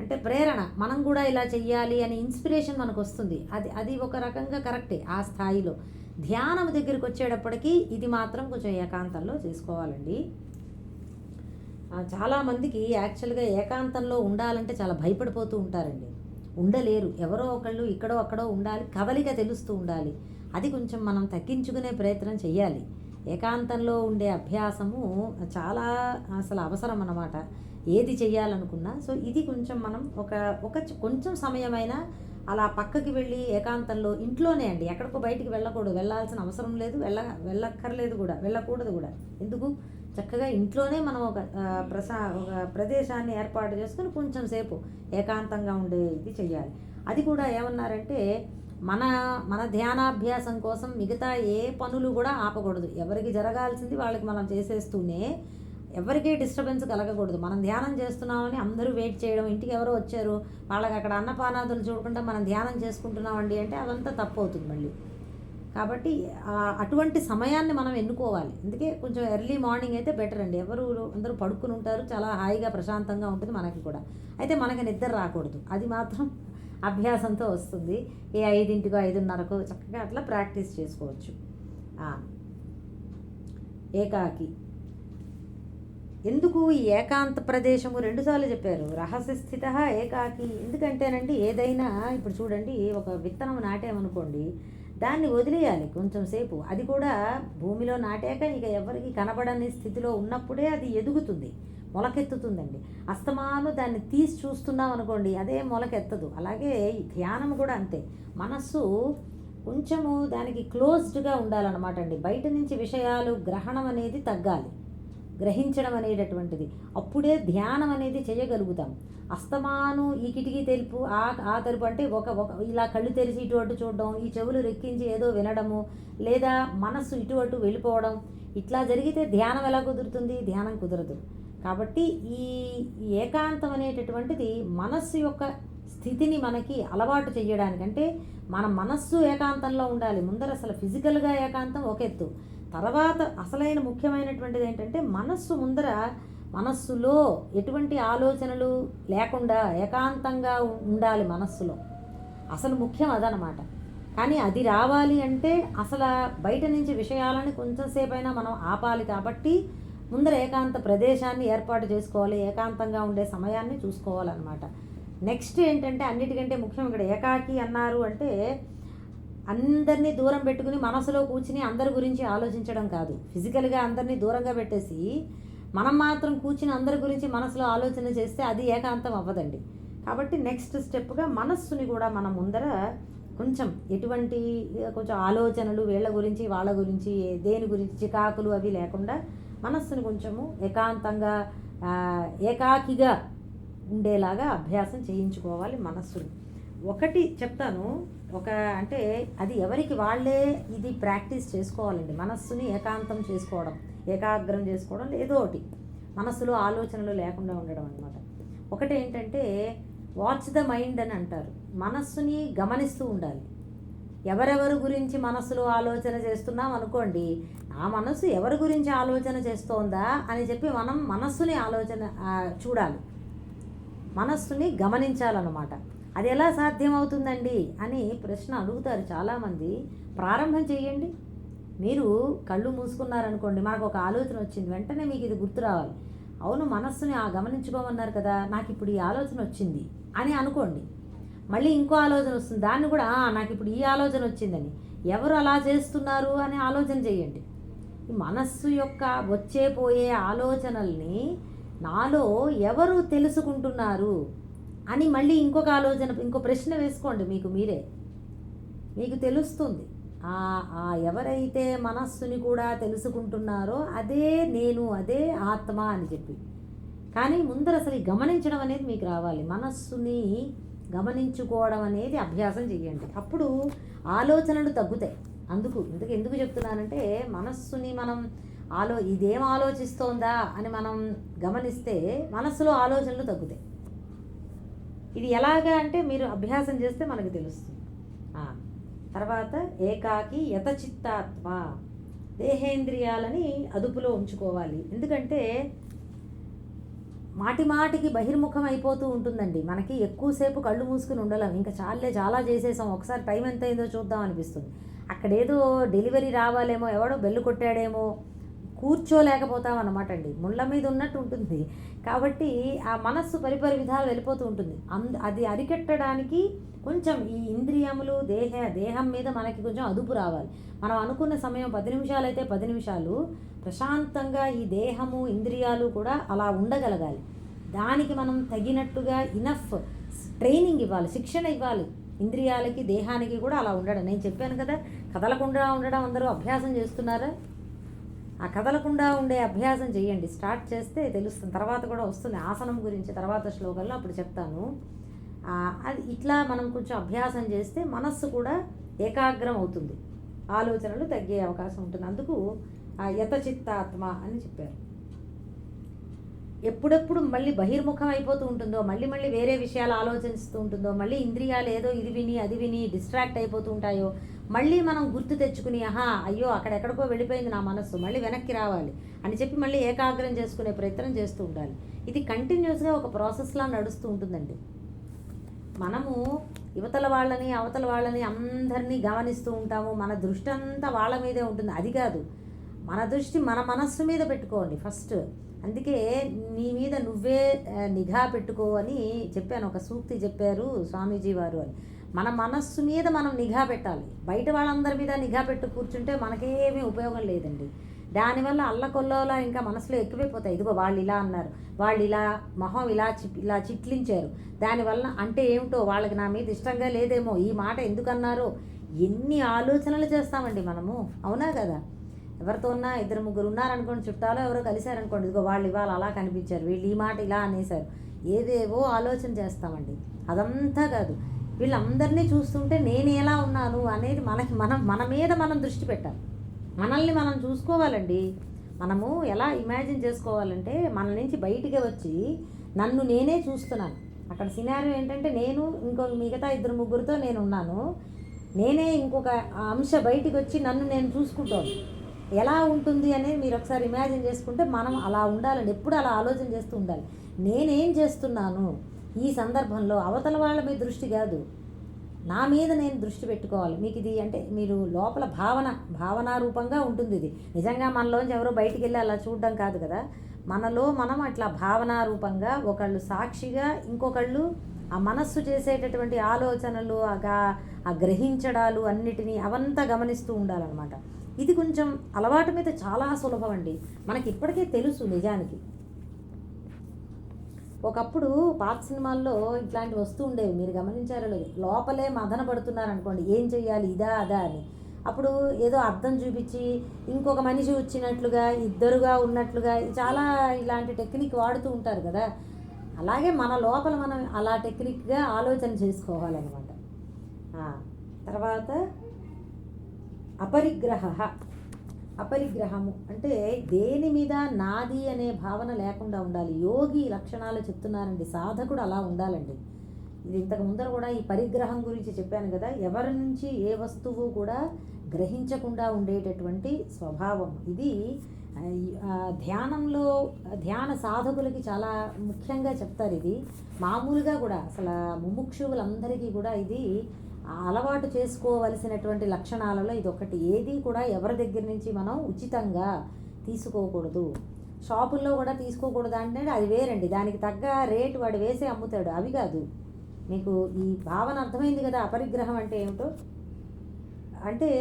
అంటే ప్రేరణ, మనం కూడా ఇలా చెయ్యాలి అని ఇన్స్పిరేషన్ మనకు వస్తుంది. అది ఒక రకంగా కరెక్టే ఆ స్థాయిలో. ధ్యానం దగ్గరికి వచ్చేటప్పటికి ఇది మాత్రం కొంచెం ఏకాంతంలో చేసుకోవాలండి. చాలామందికి యాక్చువల్గా ఏకాంతంలో ఉండాలంటే చాలా భయపడిపోతూ ఉంటారండి, ఉండలేరు. ఎవరో ఒకళ్ళు ఇక్కడో అక్కడో ఉండాలి, కదలిక తెలుస్తూ ఉండాలి. అది కొంచెం మనం తగ్గించుకునే ప్రయత్నం చెయ్యాలి. ఏకాంతంలో ఉండే అభ్యాసము చాలా అసలు అవసరం అన్నమాట, ఏది చెయ్యాలనుకున్నా. సో ఇది కొంచెం మనం ఒక కొంచెం సమయమైనా అలా పక్కకి వెళ్ళి ఏకాంతంలో, ఇంట్లోనే అండి, ఎక్కడికో బయటికి వెళ్ళకూడదు, వెళ్ళాల్సిన అవసరం లేదు, వెళ్ళక్కర్లేదు కూడా, వెళ్ళకూడదు కూడా. ఎందుకు, చక్కగా ఇంట్లోనే మనం ఒక ప్రదేశాన్ని ఏర్పాటు చేసుకుని కొంచెం సేపు ఏకాంతంగా ఉండే ఇది చెయ్యాలి. అది కూడా ఏమన్నారంటే, మన ధ్యానాభ్యాసం కోసం మిగతా ఏ పనులు కూడా ఆపకూడదు. ఎవరికి జరగాల్సింది వాళ్ళకి మనం చేసేస్తూనే, ఎవరికీ డిస్టర్బెన్స్ కలగకూడదు. మనం ధ్యానం చేస్తున్నామని అందరూ వెయిట్ చేయడం, ఇంటికి ఎవరో వచ్చారు వాళ్ళకి అక్కడ అన్నపానాదులు చూడకుండా మనం ధ్యానం చేసుకుంటున్నామండి అంటే అదంతా తప్పు అవుతుంది మళ్ళీ. కాబట్టి అటువంటి సమయాన్ని మనం ఎన్నుకోవాలి. అందుకే కొంచెం ఎర్లీ మార్నింగ్ అయితే బెటర్ అండి. అందరూ పడుకుని ఉంటారు, చాలా హాయిగా ప్రశాంతంగా ఉంటుంది మనకి కూడా. అయితే మనకి నిద్ర రాకూడదు, అది మాత్రం అభ్యాసంతో వస్తుంది. 5 5:30 చక్కగా అట్లా ప్రాక్టీస్ చేసుకోవచ్చు. ఏకాకి ఎందుకు ఈ ఏకాంత ప్రదేశము రెండుసార్లు చెప్పారు, రహస్య స్థిత ఏకాకి. ఎందుకంటేనండి ఏదైనా ఇప్పుడు చూడండి, ఒక విత్తనం నాటామనుకోండి, దాన్ని వదిలేయాలి కొంచెం సేపు. అది కూడా భూమిలో నాటాక ఇక ఎవరికి కనబడని స్థితిలో ఉన్నప్పుడే అది ఎదుగుతుంది, మొలకెత్తుతుందండి. అస్తమాను దాన్ని తీసి చూస్తున్నాం అనుకోండి, అదే మొలకెత్తదు. అలాగే ఈ ధ్యానం కూడా అంతే. మనస్సు కొంచెము దానికి క్లోజ్డ్గా ఉండాలన్నమాట అండి. బయట నుంచి విషయాలు గ్రహణం అనేది తగ్గాలి, గ్రహించడం అనేటటువంటిది. అప్పుడే ధ్యానం అనేది చేయగలుగుతాం. అస్తమాను ఈ కిటికీ తెలుపు ఆ తెలుపు అంటే ఒక ఒక ఇలా కళ్ళు తెరిచి ఇటు అటు చూడడం, ఈ చెవులు రెక్కించి ఏదో వినడము, లేదా మనస్సు ఇటు అటు వెళ్ళిపోవడం, ఇట్లా జరిగితే ధ్యానం ఎలా కుదురుతుంది? ధ్యానం కుదరదు. కాబట్టి ఈ ఏకాంతం అనేటటువంటిది మనస్సు యొక్క స్థితిని మనకి అలవాటు చేయడానికంటే మన మనస్సు ఏకాంతంలో ఉండాలి. ముందర అసలు ఫిజికల్గా ఏకాంతం ఒక ఎత్తు, తర్వాత అసలైన ముఖ్యమైనటువంటిది ఏంటంటే మనస్సులో ఎటువంటి ఆలోచనలు లేకుండా ఏకాంతంగా ఉండాలి మనస్సులో. అసలు ముఖ్యం అదనమాట. కానీ అది రావాలి అంటే అసలు బయట నుంచి విషయాలని కొంచెం సేపైనా మనం ఆపాలి. కాబట్టి ముందర ఏకాంత ప్రదేశాన్ని ఏర్పాటు చేసుకోవాలి, ఏకాంతంగా ఉండే సమయాన్ని చూసుకోవాలన్నమాట. నెక్స్ట్ ఏంటంటే అన్నిటికంటే ముఖ్యం ఇక్కడ ఏకాకి అన్నారు అంటే అందరినీ దూరం పెట్టుకుని మనసులో కూర్చుని అందరి గురించి ఆలోచించడం కాదు. ఫిజికల్గా అందరినీ దూరంగా పెట్టేసి మనం మాత్రం కూర్చుని అందరి గురించి మనసులో ఆలోచన చేస్తే అది ఏకాంతం అవ్వదండి. కాబట్టి నెక్స్ట్ స్టెప్గా మనస్సుని కూడా మనం ముందర కొంచెం ఎటువంటి కొంచెం ఆలోచనలు వీళ్ళ గురించి వాళ్ళ గురించి దేని గురించి చికాకులు అవి లేకుండా మనస్సుని కొంచెము ఏకాంతంగా ఏకాకిగా ఉండేలాగా అభ్యాసం చేయించుకోవాలి మనస్సుని. ఒకటి చెప్తాను, అంటే అది ఎవరికి వాళ్ళే ఇది ప్రాక్టీస్ చేసుకోవాలండి. మనస్సుని ఏకాంతం చేసుకోవడం, ఏకాగ్రం చేసుకోవడం, ఏదో ఒకటి మనస్సులో ఆలోచనలు లేకుండా ఉండడం అనమాట. ఒకటి ఏంటంటే వాచ్ ద మైండ్ అని అంటారు. మనస్సుని గమనిస్తూ ఉండాలి. ఎవరెవరి గురించి మనస్సులో ఆలోచన చేస్తున్నాం అనుకోండి, ఆ మనస్సు ఎవరి గురించి ఆలోచన చేస్తోందా అని చెప్పి మనం మనస్సుని చూడాలి, మనస్సుని గమనించాలన్నమాట. అది ఎలా సాధ్యమవుతుందండి అని ప్రశ్న అడుగుతారు చాలామంది. ప్రారంభం చేయండి. మీరు కళ్ళు మూసుకున్నారనుకోండి, మనకు ఒక ఆలోచన వచ్చింది, వెంటనే మీకు ఇది గుర్తు రావాలి. అవును, మనస్సుని గమనించుకోమన్నారు కదా, నాకు ఇప్పుడు ఈ ఆలోచన వచ్చింది అని అనుకోండి. మళ్ళీ ఇంకో ఆలోచన వస్తుంది, దాన్ని కూడా నాకు ఇప్పుడు ఈ ఆలోచన వచ్చిందని. ఎవరు అలా చేస్తున్నారు అని ఆలోచన చేయండి. ఈ మనస్సు యొక్క వచ్చే పోయే ఆలోచనల్ని నాలో ఎవరు తెలుసుకుంటున్నారు అని మళ్ళీ ఇంకొక ఆలోచన, ఇంకో ప్రశ్న వేసుకోండి. మీకు తెలుస్తుంది. ఎవరైతే మనస్సుని కూడా తెలుసుకుంటున్నారో అదే నేను, అదే ఆత్మ అని చెప్పి. కానీ ముందర అసలు గమనించడం అనేది మీకు రావాలి. మనస్సుని గమనించుకోవడం అనేది అభ్యాసం చేయండి. అప్పుడు ఆలోచనలు తగ్గుతాయి. ఎందుకు చెప్తున్నానంటే మనస్సుని మనం ఇదేం ఆలోచిస్తోందా అని మనం గమనిస్తే మనస్సులో ఆలోచనలు తగ్గుతాయి. ఇది ఎలాగా అంటే మీరు అభ్యాసం చేస్తే మనకు తెలుస్తుంది. తర్వాత ఏకాకి యతచిత్తాత్మ, దేహేంద్రియాలని అదుపులో ఉంచుకోవాలి. ఎందుకంటే మాటికి బహిర్ముఖం అయిపోతూ ఉంటుందండి. మనకి ఎక్కువసేపు కళ్ళు మూసుకుని ఉండలేం. ఇంకా చాలా చేసేసాం, ఒకసారి టైం ఎంత అయిందో చూద్దాం అనిపిస్తుంది. అక్కడేదో డెలివరీ రావాలేమో, ఎవడో బెల్లు కొట్టాడేమో, కూర్చోలేకపోతాం అన్నమాట అండి. ముళ్ళ మీద ఉన్నట్టు ఉంటుంది. కాబట్టి ఆ మనస్సు పరిపరి విధాలు వెళ్ళిపోతూ ఉంటుంది. అది అరికట్టడానికి కొంచెం ఈ ఇంద్రియములు దేహం మీద మనకి కొంచెం అదుపు రావాలి. మనం అనుకున్న సమయం 10 నిమిషాలు అయితే 10 నిమిషాలు ప్రశాంతంగా ఈ దేహము ఇంద్రియాలు కూడా అలా ఉండగలగాలి. దానికి మనం తగినట్టుగా ఇనఫ్ ట్రైనింగ్ ఇవ్వాలి, శిక్షణ ఇవ్వాలి. ఇంద్రియాలకి దేహానికి కూడా అలా ఉండడం. నేను చెప్పాను కదా, కదలకుండా ఉండడం అందరూ అభ్యాసం చేస్తున్నారా? ఆ కదలకుండా ఉండే అభ్యాసం చేయండి. స్టార్ట్ చేస్తే తెలుస్తుంది, తర్వాత కూడా వస్తుంది. ఆసనం గురించి తర్వాత శ్లోకంలో అప్పుడు చెప్తాను. అది ఇట్లా మనం కొంచెం అభ్యాసం చేస్తే మనస్సు కూడా ఏకాగ్రం అవుతుంది, ఆలోచనలు తగ్గే అవకాశం ఉంటుంది. అందుకు యతచిత్తాత్మ అని చెప్పారు. ఎప్పుడెప్పుడు మళ్ళీ బహిర్ముఖం అయిపోతూ ఉంటుందో, మళ్ళీ వేరే విషయాలు ఆలోచిస్తూ ఉంటుందో, మళ్ళీ ఇంద్రియాలు ఏదో ఇది విని అది విని డిస్ట్రాక్ట్ అయిపోతూ ఉంటాయో, మళ్ళీ మనం గుర్తు తెచ్చుకుని అయ్యో అక్కడెక్కడికో వెళ్ళిపోయింది నా మనస్సు, మళ్ళీ వెనక్కి రావాలి అని చెప్పి మళ్ళీ ఏకాగ్రం చేసుకునే ప్రయత్నం చేస్తూ ఉండాలి. ఇది కంటిన్యూస్గా ఒక ప్రాసెస్లా నడుస్తూ ఉంటుందండి. మనము అవతల వాళ్ళని అందరినీ గమనిస్తూ ఉంటాము. మన దృష్టి అంతా వాళ్ళ మీదే ఉంటుంది. అది కాదు, మన దృష్టి మన మనస్సు మీద పెట్టుకోండి ఫస్ట్. అందుకే నీ మీద నువ్వే నిఘా పెట్టుకో అని చెప్పాను. ఒక సూక్తి చెప్పారు స్వామీజీ వారు అని. మన మనస్సు మీద మనం నిఘా పెట్టాలి. బయట వాళ్ళందరి మీద నిఘా పెట్టు కూర్చుంటే మనకేమీ ఉపయోగం లేదండి. దానివల్ల అల్లకొల్లోలా ఇంకా మనసులో ఎక్కువైపోతాయి. ఇదిగో వాళ్ళు ఇలా అన్నారు, వాళ్ళు ఇలా మొహం ఇలా చిట్లించారు, దానివల్ల అంటే ఏమిటో వాళ్ళకి నా మీద ఇష్టంగా లేదేమో, ఈ మాట ఎందుకన్నారో, ఎన్ని ఆలోచనలు చేస్తామండి మనము. అవునా కదా? ఎవరితో ఉన్నా ఇద్దరు ముగ్గురు ఉన్నారనుకోండి, చుట్టాలో ఎవరో కలిశారనుకోండి, ఇదిగో వాళ్ళు ఇవాళ అలా కనిపించారు, వీళ్ళు ఈ మాట ఇలా అనేశారు, ఏదేవో ఆలోచన చేస్తామండి. అదంతా కాదు, వీళ్ళందరినీ చూస్తుంటే నేను ఎలా ఉన్నాను అనేది మన మీద మనం దృష్టి పెట్టాలి. మనల్ని మనం చూసుకోవాలండి. మనము ఎలా ఇమాజిన్ చేసుకోవాలంటే, మన నుంచి బయటికి వచ్చి నన్ను నేనే చూస్తున్నాను. అక్కడ సినారియో ఏంటంటే, నేను ఇంకో మిగతా ఇద్దరు ముగ్గురితో నేను ఉన్నాను, నేనే ఇంకొక అంశ బయటికి వచ్చి నన్ను నేను చూసుకుంటాను. ఎలా ఉంటుంది అనేది మీరు ఒకసారి ఇమాజిన్ చేసుకుంటే మనం అలా ఉండాలండి. ఎప్పుడు అలా ఆలోచన చేస్తూ ఉండాలి. నేనేం చేస్తున్నాను ఈ సందర్భంలో, అవతల వాళ్ళ మీద దృష్టి కాదు, నా మీద నేను దృష్టి పెట్టుకోవాలి. మీకు ఇది అంటే మీరు లోపల భావనారూపంగా ఉంటుంది. ఇది నిజంగా మనలోంచి ఎవరో బయటికి వెళ్ళి అలా చూడడం కాదు కదా. మనలో మనం అట్లా భావనారూపంగా, ఒకళ్ళు సాక్షిగా, ఇంకొకళ్ళు ఆ మనస్సు చేసేటటువంటి ఆలోచనలు, ఆ గ్రహించడాలు అన్నిటినీ అవంతా గమనిస్తూ ఉండాలన్నమాట. ఇది కొంచెం అలవాటు మీద చాలా సులభం అండి. మనకి ఇప్పటికే తెలుసు నిజానికి. ఒకప్పుడు పాత సినిమాల్లో ఇట్లాంటి వస్తూ ఉండేవి, మీరు గమనించారో లేదు. లోపలే మదన పడుతున్నారనుకోండి, ఏం చెయ్యాలి ఇదా అదా అని. అప్పుడు ఏదో అర్థం చూపించి ఇంకొక మనిషి వచ్చినట్లుగా, ఇద్దరుగా ఉన్నట్లుగా చాలా ఇలాంటి టెక్నిక్ వాడుతూ ఉంటారు కదా. అలాగే మన లోపల మనం అలా టెక్నిక్గా ఆలోచన చేసుకోవాలన్నమాట. తర్వాత అపరిగ్రహము అంటే దేని మీద నాది అనే భావన లేకుండా ఉండాలి. యోగి లక్షణాలు చెప్తున్నారండి, సాధకుడు అలా ఉండాలండి. ఇది ఇంతకు ముందర కూడా ఈ పరిగ్రహం గురించి చెప్పాను కదా. ఎవరి నుంచి ఏ వస్తువు కూడా గ్రహించకుండా ఉండేటటువంటి స్వభావం ఇది ధ్యానంలో ధ్యాన సాధకులకి చాలా ముఖ్యంగా చెప్తారు. ఇది మామూలుగా కూడా అసలు ముముక్షువులందరికీ కూడా ఇది అలవాటు చేసుకోవలసినటువంటి లక్షణాలలో ఇది ఒకటి. ఏది కూడా ఎవరి దగ్గర నుంచి మనం ఉచితంగా తీసుకోకూడదు. షాపుల్లో కూడా తీసుకోకూడదు అంటే అది వేరండి, దానికి తగ్గ రేటు వాడు వేసి అమ్ముతాడు, అవి కాదు. మీకు ఈ భావన అర్థమైంది కదా. అపరిగ్రహం అంటే ఏమిటో అంటే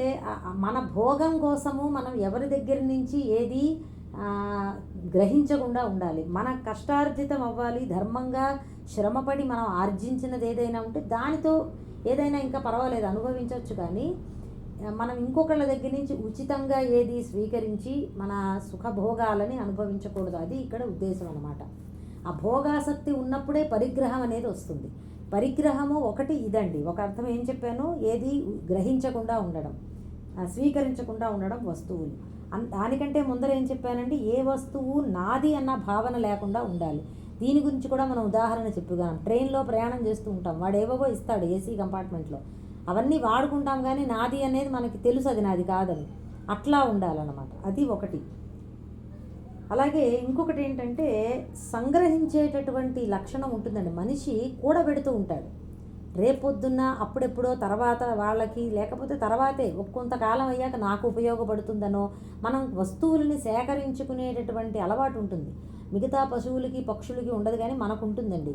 మన భోగం కోసము మనం ఎవరి దగ్గర నుంచి ఏది గ్రహించకుండా ఉండాలి. మన కష్టార్జితం అవ్వాలి, ధర్మంగా శ్రమపడి మనం ఆర్జించినది ఏదైనా ఉంటే దానితో ఏదైనా ఇంకా పర్వాలేదు అనుభవించవచ్చు. కానీ మనం ఇంకొకళ్ళ దగ్గర నుంచి ఉచితంగా ఏది స్వీకరించి మన సుఖభోగాలని అనుభవించకూడదు. అది ఇక్కడ ఉద్దేశం అన్నమాట. ఆ భోగాసక్తి ఉన్నప్పుడే పరిగ్రహం అనేది వస్తుంది. పరిగ్రహము ఒకటి ఇదండి. ఒక అర్థం ఏం చెప్పాను, ఏది గ్రహించకుండా ఉండడం, స్వీకరించకుండా ఉండడం వస్తువులు. దానికంటే ముందర ఏం చెప్పానండి, ఏ వస్తువు నాది అన్న భావన లేకుండా ఉండాలి. దీని గురించి కూడా మనం ఉదాహరణ చెప్పుకున్నాం. ట్రైన్లో ప్రయాణం చేస్తూ ఉంటాం, వాడు ఏవో ఇస్తాడు ఏసీ కంపార్ట్మెంట్లో, అవన్నీ వాడుకుంటాం, కానీ నాది అనేది మనకి తెలుసు అది నాది కాదని. అట్లా ఉండాలన్నమాట. అది ఒకటి. అలాగే ఇంకొకటి ఏంటంటే సంగ్రహించేటటువంటి లక్షణం ఉంటుందండి. మనిషి కూడబెడుతూ ఉంటాడు, రేపొద్దున్న అప్పుడెప్పుడో తర్వాత వాళ్ళకి, లేకపోతే తర్వాతే కొంతకాలం అయ్యాక నాకు ఉపయోగపడుతుందనో మనం వస్తువులని సేకరించుకునేటటువంటి అలవాటు ఉంటుంది. మిగతా పశువులకి పక్షులకి ఉండదు, కానీ మనకు ఉంటుందండి.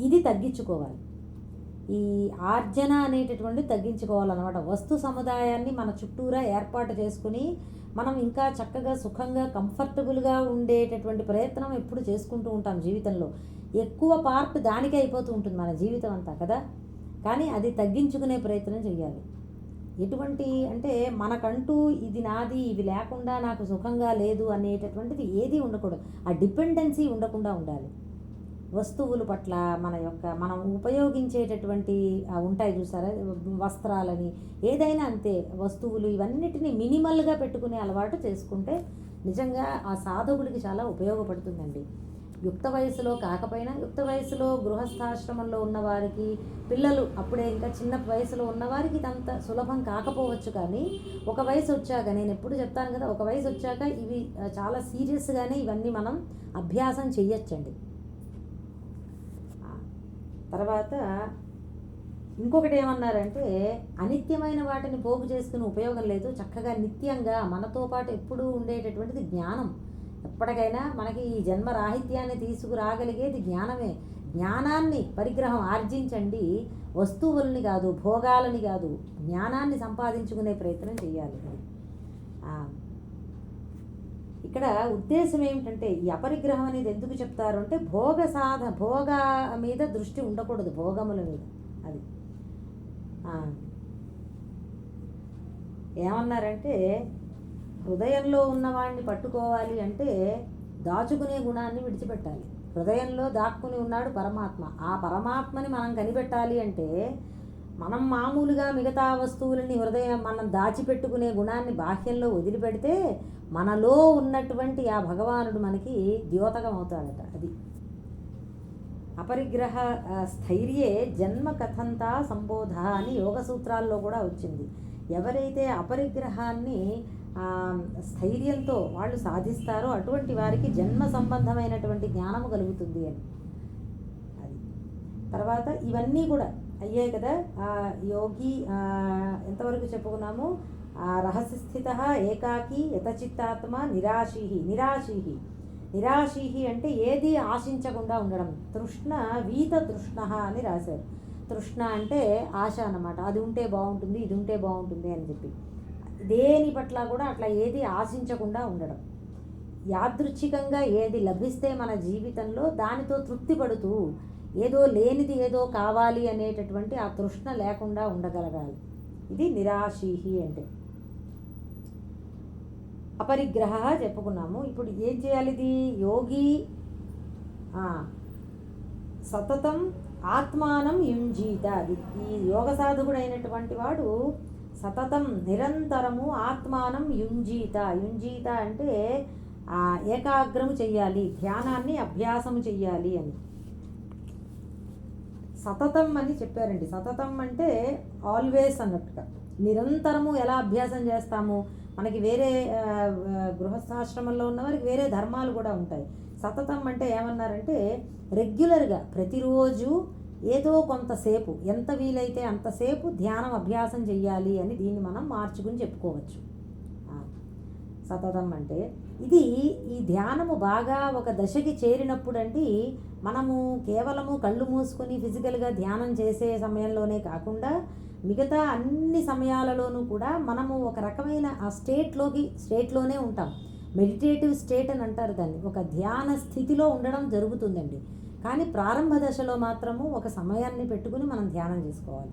ఇది తగ్గించుకోవాలి. ఈ ఆర్జన అనేటటువంటిది తగ్గించుకోవాలన్నమాట. వస్తు సముదాయాన్ని మన చుట్టూరా ఏర్పాటు చేసుకుని మనం ఇంకా చక్కగా సుఖంగా కంఫర్టబుల్గా ఉండేటటువంటి ప్రయత్నం ఎప్పుడు చేసుకుంటూ ఉంటాం జీవితంలో. ఎక్కువ పార్ట్ దానికే అయిపోతూ ఉంటుంది మన జీవితం అంతా కదా. కానీ అది తగ్గించుకునే ప్రయత్నం చేయాలి. ఎటువంటి అంటే మనకంటూ ఇది నాది, ఇవి లేకుండా నాకు సుఖంగా లేదు అనేటటువంటిది ఏది ఉండకూడదు. ఆ డిపెండెన్సీ ఉండకుండా ఉండాలి. వస్తువుల పట్ల మనం ఉపయోగించేటటువంటి ఉంటాయి చూసారా, వస్త్రాలని, ఏదైనా అంతే, వస్తువులు ఇవన్నిటిని మినిమల్గా పెట్టుకునే అలవాటు చేసుకుంటే నిజంగా ఆ సాధకుడికి చాలా ఉపయోగపడుతుందండి. యుక్త వయసులో కాకపోయినా, యుక్త వయసులో గృహస్థాశ్రమంలో ఉన్నవారికి, పిల్లలు అప్పుడే ఇంకా చిన్న వయసులో ఉన్నవారికి ఇదంత సులభం కాకపోవచ్చు. కానీ ఒక వయసు వచ్చాక, నేను ఎప్పుడు చెప్తాను కదా, ఒక వయసు వచ్చాక ఇవి చాలా సీరియస్గానే ఇవన్నీ మనం అభ్యాసం చెయ్యొచ్చండి. తర్వాత ఇంకొకటి ఏమన్నారంటే, అనిత్యమైన వాటిని పోగు చేసుకుని ఉపయోగం లేదు, చక్కగా నిత్యంగా మనతో పాటు ఎప్పుడూ ఉండేటటువంటిది జ్ఞానం. ఎప్పటికైనా మనకి ఈ జన్మ రాహిత్యాన్ని తీసుకురాగలిగేది జ్ఞానమే. జ్ఞానాన్ని పరిగ్రహం ఆర్జించండి, వస్తువుల్ని కాదు, భోగాలని కాదు, జ్ఞానాన్ని సంపాదించుకునే ప్రయత్నం చేయాలి. ఇక్కడ ఉద్దేశం ఏమిటంటే ఈ అపరిగ్రహం అనేది ఎందుకు చెప్తారు అంటే భోగ మీద దృష్టి ఉండకూడదు, భోగముల మీద. అది ఏమన్నారంటే హృదయంలో ఉన్నవాడిని పట్టుకోవాలి అంటే దాచుకునే గుణాన్ని విడిచిపెట్టాలి. హృదయంలో దాక్కుని ఉన్నాడు పరమాత్మ. ఆ పరమాత్మని మనం కనిపెట్టాలి అంటే మనం మామూలుగా మిగతా వస్తువులని హృదయం మనం దాచిపెట్టుకునే గుణాన్ని బాహ్యంలో వదిలిపెడితే మనలో ఉన్నటువంటి ఆ భగవానుడు మనకి ద్యోతకం అవుతాడట. అది అపరిగ్రహ స్థైర్యే జన్మ కథంతా సంబోధ అని యోగ సూత్రాల్లో కూడా వచ్చింది. ఎవరైతే అపరిగ్రహాన్ని స్థైర్యంతో వాళ్ళు సాధిస్తారో అటువంటి వారికి జన్మ సంబంధమైనటువంటి జ్ఞానము కలుగుతుంది అని. అది తర్వాత ఇవన్నీ కూడా అయ్యాయి కదా. యోగి ఎంతవరకు చెప్పుకున్నాము? రహస్యస్థిత ఏకాకి యతచిత్తాత్మ నిరాశీహి అంటే ఏది ఆశించకుండా ఉండడం. తృష్ణ వీత తృష్ణ అని రాశారు. తృష్ణ అంటే ఆశ అన్నమాట. అది ఉంటే బాగుంటుంది, ఇది ఉంటే బాగుంటుంది అని చెప్పి దేని పట్ల కూడా అట్లా ఏది ఆశించకుండా ఉండడం. యాదృచ్ఛికంగా ఏది లభిస్తే మన జీవితంలో దానితో తృప్తి పడుతూ ఏదో లేనిది ఏదో కావాలి అనేటటువంటి ఆ తృష్ణ లేకుండా ఉండగలగాలి. ఇది నిరాశీహి అంటే. అపరిగ్రహ చెప్పుకున్నాము. ఇప్పుడు ఏం చేయాలి? ఇది యోగి సతతం ఆత్మానం యుంజీత. అది ఈ యోగ సాధకుడైనటువంటి వాడు సతతం నిరంతరము ఆత్మానం యుంజీత అంటే ఏకాగ్రము చెయ్యాలి, ధ్యానాన్ని అభ్యాసము చెయ్యాలి అని. సతతం అని చెప్పారండి. సతతం అంటే ఆల్వేస్ అన్నట్టుగా. నిరంతరము ఎలా అభ్యాసం చేస్తాము? మనకి వేరే గృహస్థాశ్రమంలో ఉన్న వారికి వేరే ధర్మాలు కూడా ఉంటాయి. సతతం అంటే ఏమన్నారంటే రెగ్యులర్గా ప్రతిరోజు ఏదో కొంతసేపు, ఎంత వీలైతే అంతసేపు ధ్యానం అభ్యాసం చెయ్యాలి అని దీన్ని మనం మార్చుకుని చెప్పుకోవచ్చు. సతతం అంటే ఇది ఈ ధ్యానము బాగా ఒక దశకి చేరినప్పుడు అండి మనము కేవలము కళ్ళు మూసుకొని ఫిజికల్గా ధ్యానం చేసే సమయంలోనే కాకుండా మిగతా అన్ని సమయాలలోనూ కూడా మనము ఒక రకమైన ఆ స్టేట్లోనే ఉంటాం. మెడిటేటివ్ స్టేట్ అని అంటారు దాన్ని. ఒక ధ్యాన స్థితిలో ఉండడం జరుగుతుందండి. కానీ ప్రారంభ దశలో మాత్రము ఒక సమయాన్ని పెట్టుకుని మనం ధ్యానం చేసుకోవాలి.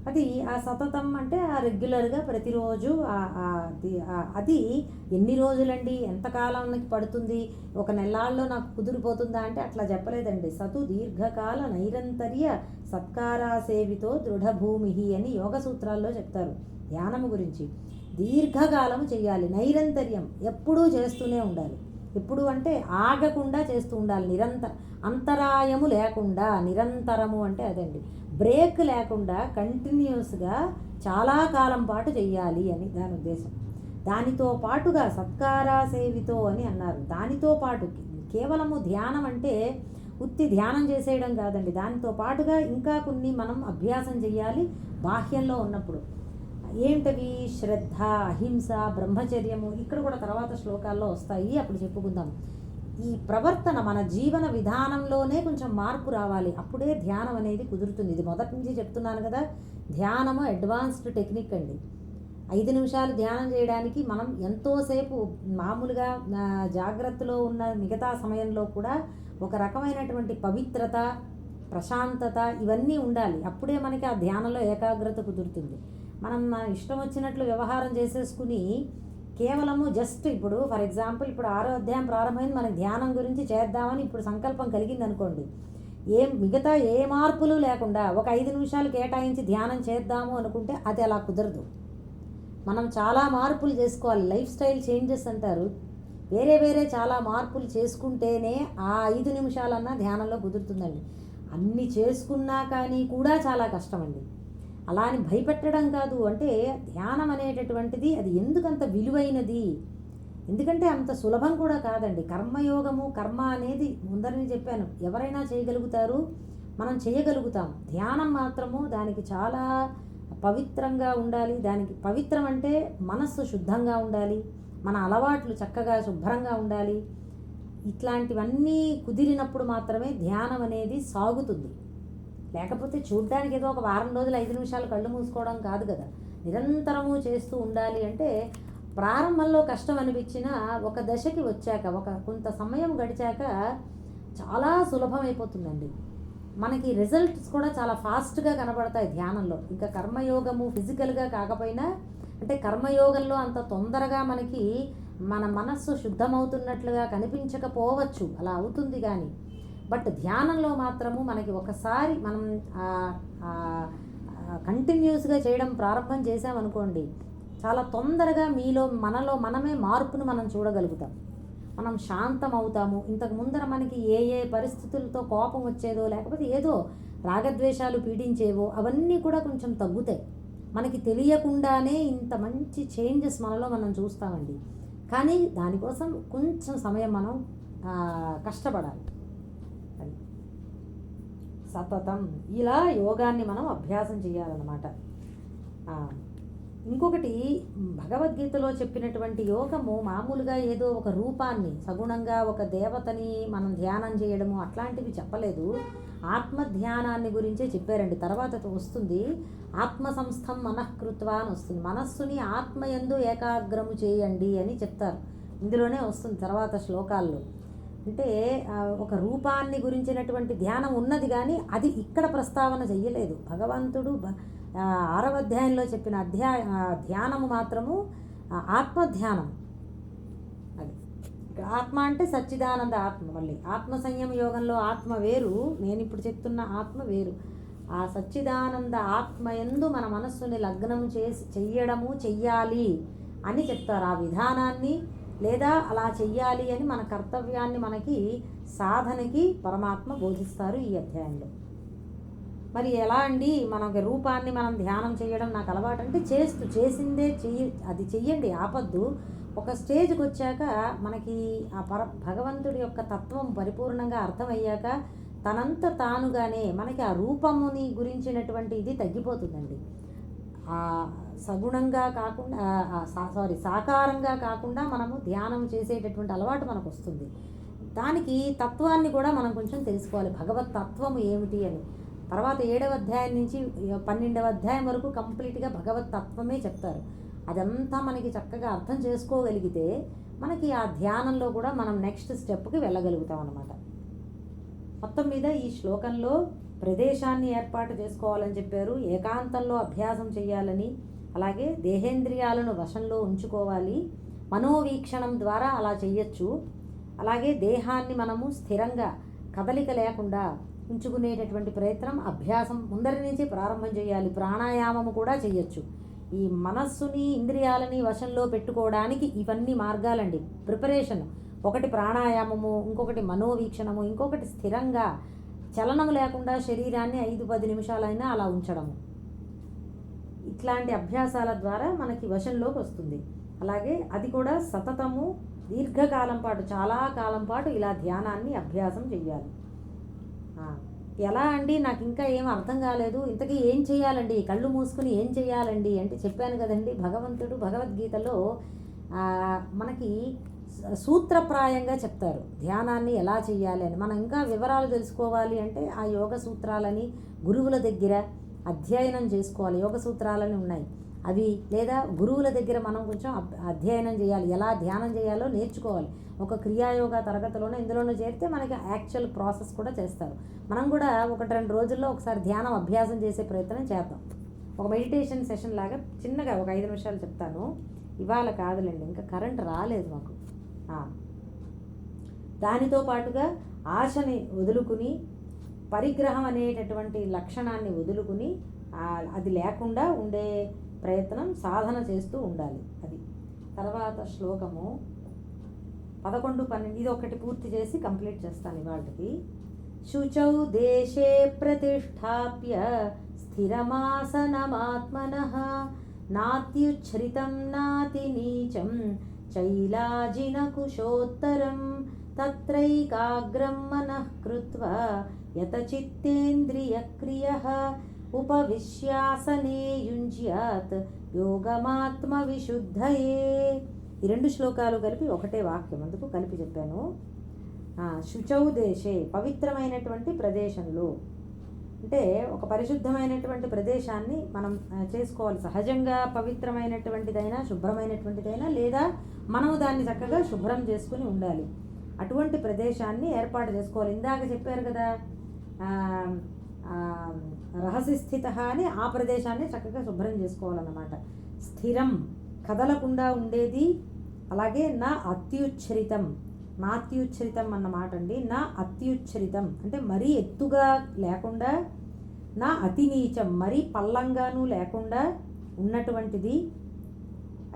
అది ఆ సతతం అంటే ఆ రెగ్యులర్గా ప్రతిరోజు అది ఎన్ని రోజులండి, ఎంతకాలానికి పడుతుంది, ఒక నెలాల్లో నాకు కుదిరిపోతుందా అంటే అట్లా చెప్పలేదండి. సతు దీర్ఘకాల నైరంతర్య సత్కారాసేవితో దృఢభూమి అని యోగ సూత్రాల్లో చెప్తారు ధ్యానము గురించి. దీర్ఘకాలము చేయాలి, నైరంతర్యం ఎప్పుడూ చేస్తూనే ఉండాలి. ఎప్పుడు అంటే ఆగకుండా చేస్తూ ఉండాలి, అంతరాయము లేకుండా. నిరంతరము అంటే అదండి, బ్రేక్ లేకుండా కంటిన్యూస్గా చాలా కాలం పాటు చెయ్యాలి అని దాని ఉద్దేశం. దానితో పాటుగా సత్కారాసేవితో అని అన్నారు. దానితో పాటు కేవలము ధ్యానం అంటే ఉత్తి ధ్యానం చేసేయడం కాదండి. దానితో పాటుగా ఇంకా కొన్ని మనం అభ్యాసం చెయ్యాలి బాహ్యంలో ఉన్నప్పుడు. ఏంటవి? శ్రద్ధ, అహింస, బ్రహ్మచర్యము. ఇక్కడ కూడా తర్వాత శ్లోకాల్లో వస్తాయి, అప్పుడు చెప్పుకుందాం. ఈ ప్రవర్తన మన జీవన విధానంలోనే కొంచెం మార్పు రావాలి, అప్పుడే ధ్యానం అనేది కుదురుతుంది. ఇది మొదటి నుంచి చెప్తున్నాను కదా, ధ్యానము అడ్వాన్స్డ్ టెక్నిక్ అండి. 5 నిమిషాలు ధ్యానం చేయడానికి మనం ఎంతోసేపు మామూలుగా జాగ్రత్తలో ఉన్న మిగతా సమయంలో కూడా ఒక రకమైనటువంటి పవిత్రత, ప్రశాంతత ఇవన్నీ ఉండాలి. అప్పుడే మనకి ఆ ధ్యానంలో ఏకాగ్రత కుదురుతుంది. మనం మన ఇష్టం వచ్చినట్లు వ్యవహారం చేసేసుకుని కేవలము జస్ట్ ఇప్పుడు ఫర్ ఎగ్జాంపుల్ ఇప్పుడు 6వ అధ్యాయం ప్రారంభమైంది, మన ధ్యానం గురించి చేద్దామని ఇప్పుడు సంకల్పం కలిగింది అనుకోండి. మిగతా ఏ మార్పులు లేకుండా ఒక 5 నిమిషాలు కేటాయించి ధ్యానం చేద్దాము అనుకుంటే అది అలా కుదరదు. మనం చాలా మార్పులు చేసుకోవాలి. లైఫ్ స్టైల్ చేంజెస్ అంటారు. వేరే చాలా మార్పులు చేసుకుంటేనే ఆ 5 నిమిషాలన్నా ధ్యానంలో కుదురుతుందండి. అన్ని చేసుకున్నా కానీ కూడా చాలా కష్టమండి. అలా అని భయపెట్టడం కాదు. అంటే ధ్యానం అనేటటువంటిది అది ఎందుకంత విలువైనది, ఎందుకంటే అంత సులభం కూడా కాదండి. కర్మయోగము, కర్మ అనేది ముందరని చెప్పాను, ఎవరైనా చేయగలుగుతారు, మనం చేయగలుగుతాం. ధ్యానం మాత్రము దానికి చాలా పవిత్రంగా ఉండాలి. దానికి పవిత్రం అంటే మనస్సు శుద్ధంగా ఉండాలి, మన అలవాట్లు చక్కగా శుభ్రంగా ఉండాలి. ఇట్లాంటివన్నీ కుదిరినప్పుడు మాత్రమే ధ్యానం అనేది సాగుతుంది. లేకపోతే చూడ్డానికి ఏదో ఒక వారం రోజులు 5 నిమిషాలు కళ్ళు మూసుకోవడం కాదు కదా. నిరంతరము చేస్తూ ఉండాలి. అంటే ప్రారంభంలో కష్టం అనిపించినా ఒక దశకి వచ్చాక, కొంత సమయం గడిచాక చాలా సులభమైపోతుందండి. మనకి రిజల్ట్స్ కూడా చాలా ఫాస్ట్గా కనబడతాయి ధ్యానంలో. ఇంకా కర్మయోగము ఫిజికల్గా కాకపోయినా, అంటే కర్మయోగంలో అంత తొందరగా మనకి మన మనస్సు శుద్ధమవుతున్నట్లుగా కనిపించకపోవచ్చు, అలా అవుతుంది. కానీ బట్ ధ్యానంలో మాత్రము మనకి ఒకసారి మనం కంటిన్యూస్గా చేయడం ప్రారంభం చేసామనుకోండి, చాలా తొందరగా మనలో మనమే మార్పును మనం చూడగలుగుతాం. మనం శాంతం అవుతాము. ఇంతకు ముందర మనకి ఏ పరిస్థితులతో కోపం వచ్చేదో, లేకపోతే ఏదో రాగద్వేషాలు పీడించేవో అవన్నీ కూడా కొంచెం తగ్గుతాయి. మనకి తెలియకుండానే ఇంత మంచి చేంజెస్ మనలో మనం చూస్తామండి. కానీ దానికోసం కొంచెం సమయం మనం కష్టపడాలి. సతతం ఇలా యోగాన్ని మనం అభ్యాసం చేయాలన్నమాట. ఇంకొకటి, భగవద్గీతలో చెప్పినటువంటి యోగము మామూలుగా ఏదో ఒక రూపాన్ని, సగుణంగా ఒక దేవతని మనం ధ్యానం చేయడము అట్లాంటివి చెప్పలేదు. ఆత్మ ధ్యానాన్ని గురించే చెప్పారండి. తర్వాత వస్తుంది ఆత్మ సంస్థం మనఃకృత్వ అని వస్తుంది. మనస్సుని ఆత్మయందు ఏకాగ్రము చేయండి అని చెప్తారు. ఇందులోనే వస్తుంది తర్వాత శ్లోకాల్లో. అంటే ఒక రూపాన్ని గురించినటువంటి ధ్యానం ఉన్నది, కానీ అది ఇక్కడ ప్రస్తావన చెయ్యలేదు భగవంతుడు. 6వ అధ్యాయంలో చెప్పిన ధ్యానము మాత్రము ఆత్మధ్యానం. అది ఆత్మ అంటే సచ్చిదానంద ఆత్మ. మళ్ళీ ఆత్మ సంయమ యోగంలో ఆత్మ వేరు, నేను ఇప్పుడు చెప్తున్న ఆత్మ వేరు. ఆ సచ్చిదానంద ఆత్మయందు మన మనస్సుని లగ్నం చెయ్యాలి అని చెప్తారు. ఆ విధానాన్ని లేదా అలా చెయ్యాలి అని మన కర్తవ్యాన్ని మనకి సాధనకి పరమాత్మ బోధిస్తారు ఈ అధ్యాయంలో. మరి ఎలా అండి మనకి రూపాన్ని మనం ధ్యానం చేయడం నాకు అలవాటు అంటే, చేసిందే అది చెయ్యండి, ఆపద్దు. ఒక స్టేజ్కి వచ్చాక మనకి ఆ భగవంతుడి యొక్క తత్వం పరిపూర్ణంగా అర్థమయ్యాక తనంత తానుగానే మనకి ఆ రూపముని గురించినటువంటి ఇది తగ్గిపోతుందండి. సగుణంగా కాకుండా సాకారంగా కాకుండా మనము ధ్యానం చేసేటటువంటి అలవాటు మనకు వస్తుంది. దానికి తత్వాన్ని కూడా మనం కొంచెం తెలుసుకోవాలి, భగవత్ తత్వము ఏమిటి అని. తర్వాత 7వ అధ్యాయం నుంచి 12వ అధ్యాయం వరకు కంప్లీట్గా భగవత్ తత్వమే చెప్తారు. అదంతా మనకి చక్కగా అర్థం చేసుకోగలిగితే మనకి ఆ ధ్యానంలో కూడా మనం నెక్స్ట్ స్టెప్కి వెళ్ళగలుగుతాం అన్నమాట. మొత్తం మీద ఈ శ్లోకంలో ప్రదేశాన్ని ఏర్పాటు చేసుకోవాలని చెప్పారు, ఏకాంతంలో అభ్యాసం చేయాలని, అలాగే దేహేంద్రియాలను వశంలో ఉంచుకోవాలి, మనోవీక్షణం ద్వారా అలా చెయ్యొచ్చు. అలాగే దేహాన్ని మనము స్థిరంగా కదలిక లేకుండా ఉంచుకునేటటువంటి ప్రయత్నం, అభ్యాసం ముందరి నుంచి ప్రారంభం చేయాలి. ప్రాణాయామము కూడా చెయ్యొచ్చు. ఈ మనస్సుని ఇంద్రియాలని వశంలో పెట్టుకోవడానికి ఇవన్నీ మార్గాలండి, ప్రిపరేషన్. ఒకటి ప్రాణాయామము, ఇంకొకటి మనోవీక్షణము, ఇంకొకటి స్థిరంగా చలనం లేకుండా శరీరాన్ని 5-10 నిమిషాలైనా అలా ఉంచడము. ఇట్లాంటి అభ్యాసాల ద్వారా మనకి వశంలోకి వస్తుంది. అలాగే అది కూడా సతతము దీర్ఘకాలం పాటు, చాలా కాలం పాటు ఇలా ధ్యానాన్ని అభ్యాసం చెయ్యాలి. ఎలా అండి, నాకు ఇంకా ఏం అర్థం కాలేదు, ఇంతకీ ఏం చేయాలండి, కళ్ళు మూసుకుని ఏం చేయాలండి అంటే చెప్పాను కదండి, భగవంతుడు భగవద్గీతలో మనకి సూత్రప్రాయంగా చెప్తారు ధ్యానాన్ని ఎలా చేయాలి అని. మనం ఇంకా వివరాలు తెలుసుకోవాలి అంటే ఆ యోగ సూత్రాలని గురువుల దగ్గర అధ్యయనం చేసుకోవాలి. యోగ సూత్రాలని ఉన్నాయి అవి, లేదా గురువుల దగ్గర మనం కొంచెం అధ్యయనం చేయాలి, ఎలా ధ్యానం చేయాలో నేర్చుకోవాలి. ఒక క్రియాయోగ తరగతిలోనే ఇందులోనే చేరితే మనకి యాక్చువల్ ప్రాసెస్ కూడా చేస్తారు. మనం కూడా 1-2 రోజుల్లో ఒకసారి ధ్యానం అభ్యాసం చేసే ప్రయత్నం చేద్దాం. ఒక మెడిటేషన్ సెషన్ లాగా చిన్నగా ఒక 5 నిమిషాలు చెప్తాను. ఇవాళ కాదులేండి, ఇంకా కరెంట్ రాలేదు మాకు. దానితో పాటుగా ఆశని వదులుకుని, పరిగ్రహం అనేటటువంటి లక్షణాన్ని వదులుకుని అది లేకుండా ఉండే ప్రయత్నం సాధన చేస్తూ ఉండాలి. అది తర్వాత శ్లోకము 11-12 ఇది ఒకటి పూర్తి చేసి కంప్లీట్ చేస్తాను ఇవాళకి. శుచౌ దేశే ప్రతిష్టాప్య స్థిరమాసనమాత్మనః నాత్యుచ్ఛ్రితం నాతి నీచం చైలాజినకుశోత్తరం తత్రైకాగ్రం మనః కృత్వా యతచిత్తేంద్రియక్రియః ఉపవిశ్యాసనే యుంజ్యాత్ యోగమాత్మవిశుద్ధయే. ఈ 2 శ్లోకాలు కలిపి ఒకటే వాక్యం, అందుకు కలిపి చెప్పాను. శుచౌ దేశే, పవిత్రమైనటువంటి ప్రదేశంలో, అంటే ఒక పరిశుద్ధమైనటువంటి ప్రదేశాన్ని మనం చేసుకోవాలి. సహజంగా పవిత్రమైనటువంటిదైనా శుభ్రమైనటువంటిదైనా, లేదా మనము దాన్ని చక్కగా శుభ్రం చేసుకుని ఉండాలి. అటువంటి ప్రదేశాన్ని ఏర్పాటు చేసుకోవాలి. ఇందాక చెప్పారు కదా రహస్య స్థిత అని, ఆ ప్రదేశాన్ని చక్కగా శుభ్రం చేసుకోవాలన్నమాట. స్థిరం, కదలకుండా ఉండేది. అలాగే నా అత్యుచ్ఛరితం, నాత్యుచ్ఛరితం అన్నమాట అండి. నా అత్యుచ్ఛరితం అంటే మరీ ఎత్తుగా లేకుండా, నా అతి నీచం మరీ పల్లంగాను లేకుండా ఉన్నటువంటిది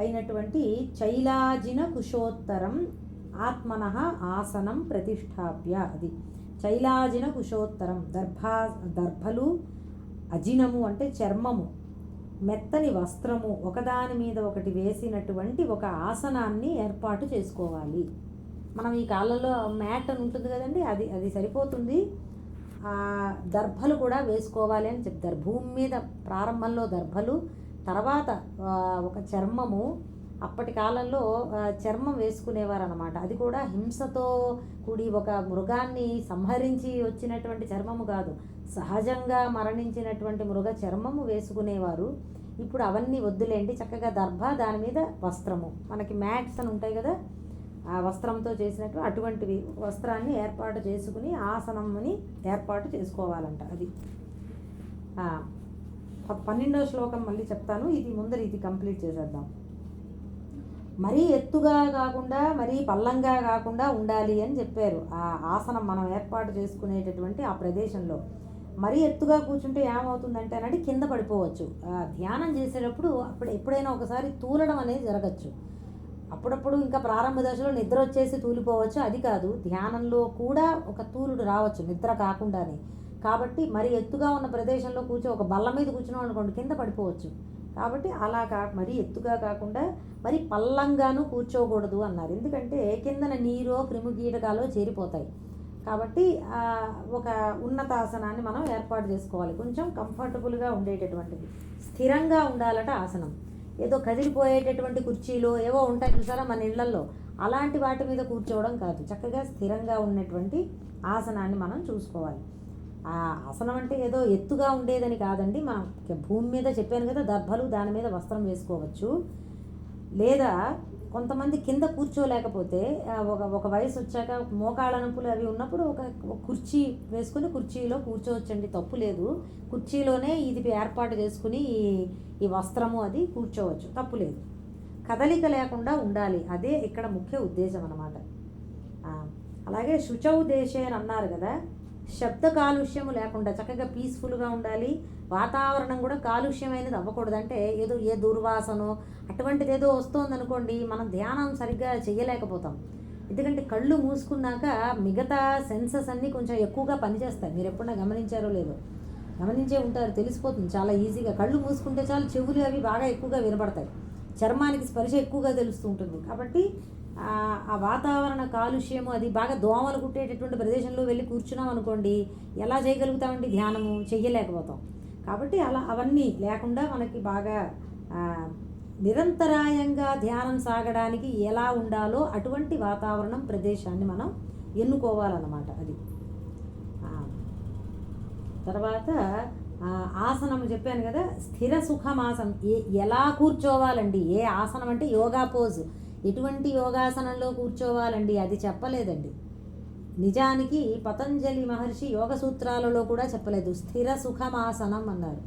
అయినటువంటి చైలాజిన కుశోత్తరం ఆత్మనః ఆసనం ప్రతిష్టాప్య. అది చైలాజిన కుశోత్తరం, దర్భలు, అజినము అంటే చర్మము, మెత్తని వస్త్రము ఒకదాని మీద ఒకటి వేసినటువంటి ఒక ఆసనాన్ని ఏర్పాటు చేసుకోవాలి. మనం ఈ కాలంలో మ్యాట్ అని ఉంటుంది కదండి, అది సరిపోతుంది. దర్భలు కూడా వేసుకోవాలి అని చెప్తారు. భూమి మీద ప్రారంభంలో దర్భలు, తర్వాత ఒక చర్మము. అప్పటి కాలంలో చర్మం వేసుకునేవారు అన్నమాట. అది కూడా హింసతో కూడి ఒక మృగాన్ని సంహరించి వచ్చినటువంటి చర్మము కాదు, సహజంగా మరణించినటువంటి మృగ చర్మము వేసుకునేవారు. ఇప్పుడు అవన్నీ వద్దులేండి, చక్కగా దర్భ, దాని మీద వస్త్రము, మనకి మ్యాట్స్ అని ఉంటాయి కదా, ఆ వస్త్రంతో చేసినట్టు అటువంటివి వస్త్రాన్ని ఏర్పాటు చేసుకుని ఆసనంని ఏర్పాటు చేసుకోవాలంట. అది 12వ శ్లోకం మళ్ళీ చెప్తాను, ఇది ముందర ఇది కంప్లీట్ చేసేద్దాం. మరీ ఎత్తుగా కాకుండా మరీ పల్లంగా కాకుండా ఉండాలి అని చెప్పారు. ఆ ఆసనం మనం ఏర్పాటు చేసుకునేటటువంటి ఆ ప్రదేశంలో మరీ ఎత్తుగా కూర్చుంటే ఏమవుతుందంటే అన్నది కింద పడిపోవచ్చు. ధ్యానం చేసేటప్పుడు ఎప్పుడైనా ఒకసారి తూలడం అనేది జరగచ్చు. అప్పుడప్పుడు ఇంకా ప్రారంభ దశలో నిద్ర వచ్చేసి తూలిపోవచ్చు, అది కాదు. ధ్యానంలో కూడా ఒక తూలుడు రావచ్చు నిద్ర కాకుండానే. కాబట్టి మరి ఎత్తుగా ఉన్న ప్రదేశంలో ఒక బల్ల మీద కూర్చున్నాం అనుకోండి, కింద పడిపోవచ్చు. కాబట్టి అలా మరీ ఎత్తుగా కాకుండా మరి పల్లంగాను కూర్చోకూడదు అన్నారు. ఎందుకంటే కిందన నీరో క్రిమికీటకాలో చేరిపోతాయి. కాబట్టి ఒక ఉన్నతాసనాన్ని మనం ఏర్పాటు చేసుకోవాలి, కొంచెం కంఫర్టబుల్గా ఉండేటటువంటిది. స్థిరంగా ఉండాలట ఆసనం. ఏదో కదిలిపోయేటటువంటి కుర్చీలో ఏవో ఉంటాయి చూసారా మన ఇళ్లల్లో, అలాంటి వాటి మీద కూర్చోవడం కాదు, చక్కగా స్థిరంగా ఉన్నటువంటి ఆసనాన్ని మనం చూసుకోవాలి. ఆ ఆసనం అంటే ఏదో ఎత్తుగా ఉండేదని కాదండి. మనం భూమి మీద చెప్పాను కదా దర్భలు, దాని మీద వస్త్రం వేసుకోవచ్చు. లేదా కొంతమంది కింద కూర్చోలేకపోతే ఒక వయసు వచ్చాక మోకాళ్ళ నొప్పులు అవి ఉన్నప్పుడు ఒక కుర్చీ వేసుకుని కుర్చీలో కూర్చోవచ్చండి, తప్పు లేదు. కుర్చీలోనే ఇది ఏర్పాటు చేసుకుని ఈ వస్త్రము అది కూర్చోవచ్చు, తప్పు లేదు. కదలిక లేకుండా ఉండాలి, అదే ఇక్కడ ముఖ్య ఉద్దేశం అన్నమాట. అలాగే శుచౌ దేశే అని అన్నారు కదా, శబ్ద కాలుష్యము లేకుండా చక్కగా పీస్ఫుల్గా ఉండాలి. వాతావరణం కూడా కాలుష్యమైనది అవ్వకూడదు. అంటే ఏదో ఏ దుర్వాసనో అటువంటిది ఏదో వస్తుందనుకోండి, మనం ధ్యానం సరిగ్గా చేయలేకపోతాం. ఎందుకంటే కళ్ళు మూసుకున్నాక మిగతా సెన్సెస్ అన్నీ కొంచెం ఎక్కువగా పనిచేస్తాయి. మీరు ఎప్పుడన్నా గమనించారో లేదో, గమనించే ఉంటారు, తెలిసిపోతుంది చాలా ఈజీగా. కళ్ళు మూసుకుంటే చాలు చెవులు అవి బాగా ఎక్కువగా వినపడతాయి, చర్మానికి స్పర్శ ఎక్కువగా తెలుస్తూ ఉంటుంది. కాబట్టి ఆ వాతావరణ కాలుష్యము అది బాగా దోమలు కుట్టేటటువంటి ప్రదేశంలో వెళ్ళి కూర్చున్నాం అనుకోండి, ఎలా చేయగలుగుతామండి ధ్యానము? చెయ్యలేకపోతాం. కాబట్టి అవన్నీ లేకుండా మనకి బాగా నిరంతరాయంగా ధ్యానం సాగడానికి ఎలా ఉండాలో అటువంటి వాతావరణం ప్రదేశాన్ని మనం ఎన్నుకోవాలన్నమాట. అది తర్వాత ఆసనం చెప్పాను కదా, స్థిర సుఖమాసనం. ఎలా కూర్చోవాలండి? ఏ ఆసనం అంటే యోగా పోజ్, ఎటువంటి యోగాసనంలో కూర్చోవాలండి అది చెప్పలేదండి. నిజానికి పతంజలి మహర్షి యోగ సూత్రాలలో కూడా చెప్పలేదు. స్థిర సుఖమాసనం అన్నారు.